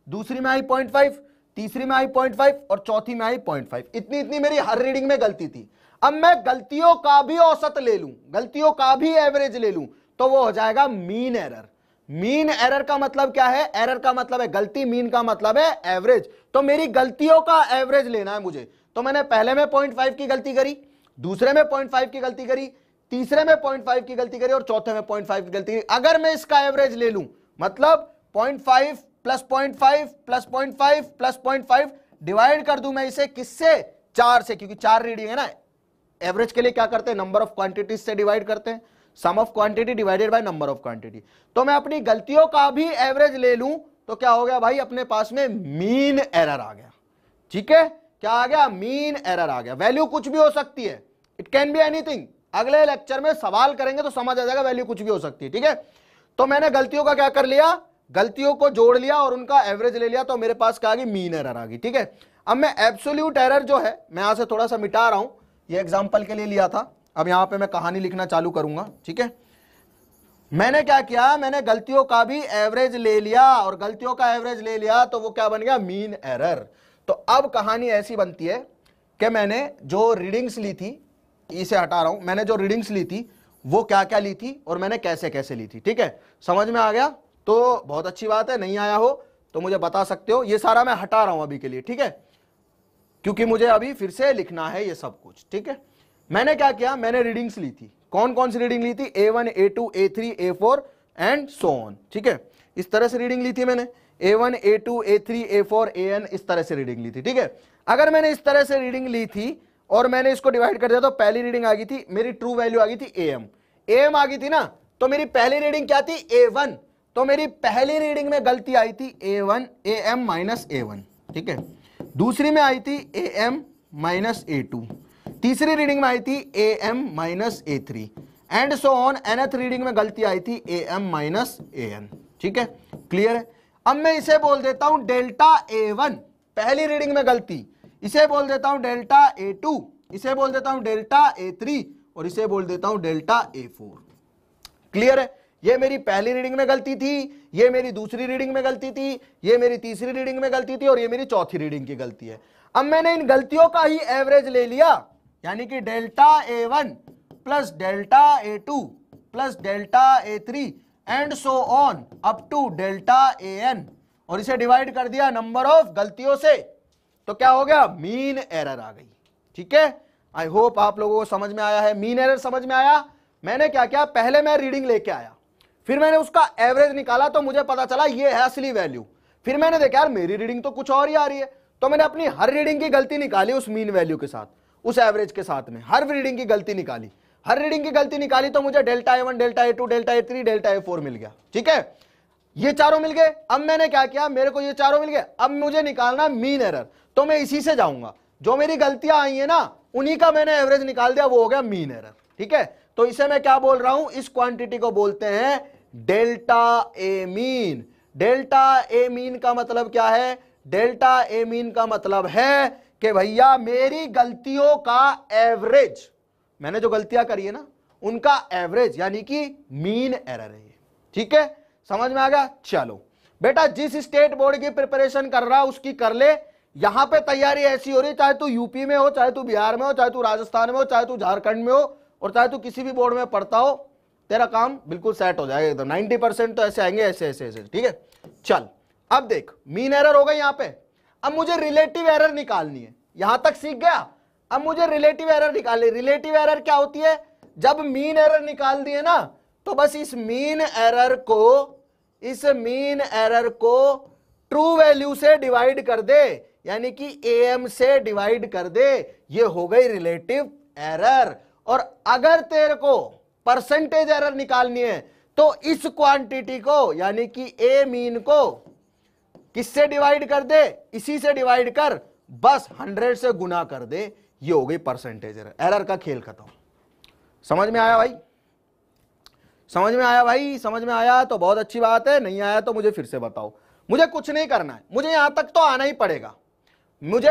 दूसरी में आई 0.5, तीसरी में आई 0.5 और चौथी में आई 0.5। इतनी इतनी मेरी हर रीडिंग में गलती थी। अब मैं गलतियों का भी औसत ले लूं, गलतियों का भी एवरेज ले लूं, तो वो हो जाएगा मीन एरर। मीन एरर का मतलब क्या है? एरर का मतलब है गलती, मीन का मतलब है एवरेज। तो मेरी गलतियों का एवरेज लेना है मुझे, तो मैंने पहले में 0.5 की गलती करी, दूसरे में 0.5 की गलती करी, तीसरे में 0.5 की गलती करी और चौथे में 0.5 की गलती करी। अगर मैं इसका एवरेज ले लूं, मतलब 0.5 प्लस 0.5 प्लस 0.5 प्लस 0.5 डिवाइड कर दूं मैं इसे किससे? 4 से, क्योंकि 4 रीडिंग है ना। एवरेज के लिए क्या करते हैं? नंबर ऑफ क्वांटिटीज से डिवाइड करते हैं, sum of quantity divided by number of quantity. तो मैं अपनी गलतियों का भी एवरेज ले लूं तो क्या हो गया भाई? अपने पास में मीन एरर आ गया। ठीक है, क्या आ गया? मीन एरर आ गया। वैल्यू कुछ भी हो सकती है, इट कैन बी एनीथिंग। अगले लेक्चर में सवाल करेंगे तो समझ आ जाएगा, वैल्यू कुछ भी हो सकती है। ठीक है, तो मैंने गलतियों का क्या कर लिया? गलतियों को जोड़ लिया और उनका एवरेज ले लिया, तो मेरे पास क्या आ गई? मीन एरर आ गई। ठीक है, अब मैं एब्सोल्यूट एरर जो है मैं यहां से थोड़ा सा मिटा रहा हूं, ये एग्जांपल के लिए लिया था। अब यहां पे मैं कहानी लिखना चालू करूंगा। ठीक है, मैंने क्या किया? मैंने गलतियों का भी एवरेज ले लिया, और गलतियों का एवरेज ले लिया तो वो क्या बन गया? Mean error. तो अब कहानी ऐसी बनती है कि मैंने जो रीडिंग्स ली थी, इसे हटा रहा हूं, मैंने जो रीडिंग्स ली थी वो क्या क्या ली थी और मैंने कैसे कैसे ली थी। ठीक है, समझ में आ गया? तो बहुत अच्छी बात है। नहीं आया हो तो मुझे बता सकते हो। ये सारा मैं हटा रहा हूं अभी के लिए। ठीक है, क्योंकि मुझे अभी फिर से लिखना है ये सब कुछ। ठीक है, मैंने क्या किया? मैंने रीडिंग्स ली थी। कौन कौन सी रीडिंग ली थी? A1, A2, A3, A4 and so on. ठीक है, इस तरह से रीडिंग ली थी मैंने, A1, A2, A3, A4, AN, इस तरह से रीडिंग ली थी। ठीक है, अगर मैंने इस तरह से रीडिंग ली थी और मैंने इसको डिवाइड कर दिया तो पहली रीडिंग आ गई थी मेरी, ट्रू वैल्यू आ गई थी एम आ गई थी ना, तो मेरी पहली रीडिंग क्या थी A1, तो मेरी पहली रीडिंग में गलती आई थी A1 AM माइनस A1, ठीक है। दूसरी में आई थी AM माइनस A2, तीसरी रीडिंग में आई थी AM minus A3 and so on, nth reading में गलती आई थी AM माइनस AN, ठीक है, क्लियर है। अब मैं इसे बोल देता हूं डेल्टा A1, पहली रीडिंग में गलती, इसे बोल देता हूं डेल्टा A2, इसे बोल देता हूं डेल्टा A3 और इसे बोल देता हूं डेल्टा A4, क्लियर है। ये मेरी पहली रीडिंग में गलती थी, ये मेरी दूसरी रीडिंग में गलती थी, ये मेरी तीसरी रीडिंग में गलती थी और ये मेरी चौथी रीडिंग की गलती है। अब मैंने इन गलतियों का ही एवरेज ले लिया, यानी कि delta A1 plus delta A2 plus delta A3 and so on up to delta AN और इसे डिवाइड कर दिया नंबर ऑफ गलतियों से, तो क्या हो गया, मीन एरर आ गई, ठीक है। आई होप आप लोगों को समझ में आया है, मीन एरर समझ में आया। मैंने क्या किया, पहले मैं रीडिंग लेके आया, फिर मैंने उसका एवरेज निकाला तो मुझे पता चला ये है असली वैल्यू। फिर मैंने देखा यार मेरी रीडिंग तो कुछ और ही आ रही है, तो मैंने अपनी हर रीडिंग की गलती निकाली उस मीन वैल्यू के साथ, उस एवरेज के साथ में हर रीडिंग की गलती निकाली, हर रीडिंग की गलती निकाली तो मुझे delta A1 delta A2 delta A3 delta A4 मिल गया, ठीक है, ये चारों मिल गए। अब मैंने क्या किया, मेरे को ये चारों मिल गए, अब मुझे निकालना मीन एरर, तो मैं इसी से जाऊंगा, जो मेरी गलतियां आई है ना उन्हीं का मैंने एवरेज निकाल दिया, वो हो गया मीन एरर, ठीक है। तो इसे मैं क्या बोल रहा हूं, इस क्वांटिटी को बोलते हैं delta A mean. Delta A mean का मतलब क्या है, डेल्टा ए मीन का मतलब है कि भैया मेरी गलतियों का एवरेज, मैंने जो गलतियां करी है ना उनका एवरेज, यानी कि मीन एरर है, ठीक है, समझ में आ गया। चलो बेटा, जिस स्टेट बोर्ड की प्रिपरेशन कर रहा उसकी कर ले, यहां पे तैयारी ऐसी हो रही, चाहे तू यूपी में हो, चाहे तू बिहार में हो, चाहे तू राजस्थान में हो, चाहे तू झारखंड में हो, और चाहे तू किसी भी बोर्ड में पढ़ता हो, तेरा काम बिल्कुल सेट हो जाएगा एकदम, 90% तो ऐसे आएंगे, ऐसे ऐसे ऐसे, ठीक है। चल अब देख, मीन एरर हो गई यहां पे, अब मुझे रिलेटिव एरर निकालनी है, यहां तक सीख गया। अब मुझे रिलेटिव एरर निकालनी, रिलेटिव एरर क्या होती है, जब मीन एरर निकाल दिए ना तो बस इस मीन एरर को ट्रू वैल्यू से डिवाइड कर दे, यानी कि AM से डिवाइड कर दे, ये हो गई रिलेटिव एरर। और अगर तेरे को परसेंटेज एरर निकालनी है तो इस क्वांटिटी को, यानी कि ए मीन को किससे डिवाइड कर दे, इसी से डिवाइड कर, बस 100 से गुना कर दे, ये हो गई परसेंटेज एरर। एरर का खेल खत्म। समझ में आया भाई, समझ में आया भाई, समझ में आया तो बहुत अच्छी बात है, नहीं आया तो मुझे फिर से बताओ। मुझे कुछ नहीं करना है, मुझे यहां तक तो आना ही पड़ेगा। मुझे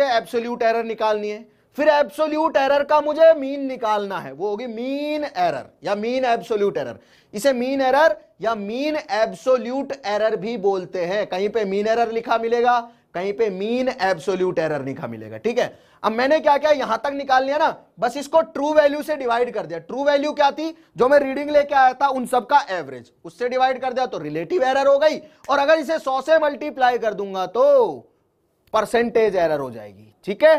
एब्सोल्यूट एरर निकालनी है, फिर एब्सोल्यूट एरर का मुझे मीन निकालना है, वो होगी मीन एरर या मीन एब्सोल्यूट एरर। इसे मीन एरर या मीन एब्सोल्यूट एरर भी बोलते हैं। कहीं पे मीन एरर लिखा मिलेगा, कहीं पे मीन एब्सोल्यूट एरर लिखा मिलेगा, ठीक है। अब मैंने क्या किया, यहां तक निकाल लिया ना, बस इसको ट्रू वैल्यू से डिवाइड कर दिया। ट्रू वैल्यू क्या थी, जो मैं रीडिंग लेके आया था उन सब का एवरेज, उससे डिवाइड कर दिया तो रिलेटिव एरर हो गई। और अगर इसे 100 से मल्टीप्लाई कर दूंगा तो परसेंटेज एरर हो जाएगी, ठीक है।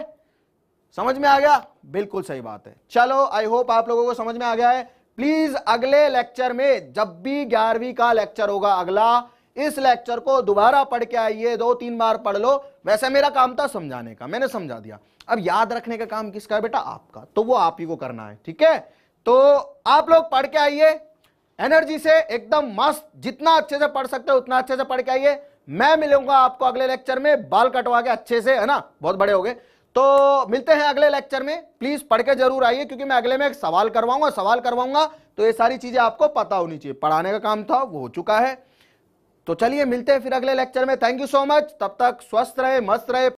समझ में आ गया, बिल्कुल सही बात है। चलो आई होप आप लोगों को समझ में आ गया है। प्लीज अगले लेक्चर में, जब भी 11वीं का लेक्चर होगा अगला, इस लेक्चर को दोबारा पढ़ के आइए, 2-3 बार पढ़ लो। वैसे मेरा काम था समझाने का, मैंने समझा दिया, अब याद रखने का काम किसका है बेटा, आपका, तो वो आप ही को करना है, ठीक है। तो आप लोग पढ़ के आइए एनर्जी से, एकदम मस्त, जितना अच्छे से पढ़ सकते हो उतना अच्छे से पढ़ के आइए। मैं मिलूंगा आपको अगले लेक्चर में, बाल कटवा के अच्छे से, है ना, बहुत बड़े हो गए। तो मिलते हैं अगले लेक्चर में, प्लीज पढ़ के जरूर आइए, क्योंकि मैं अगले में एक सवाल करवाऊंगा, तो ये सारी चीजें आपको पता होनी चाहिए। पढ़ाने का काम था वो हो चुका है। तो चलिए मिलते हैं फिर अगले लेक्चर में। थैंक यू सो मच, तब तक स्वस्थ रहे, मस्त रहे।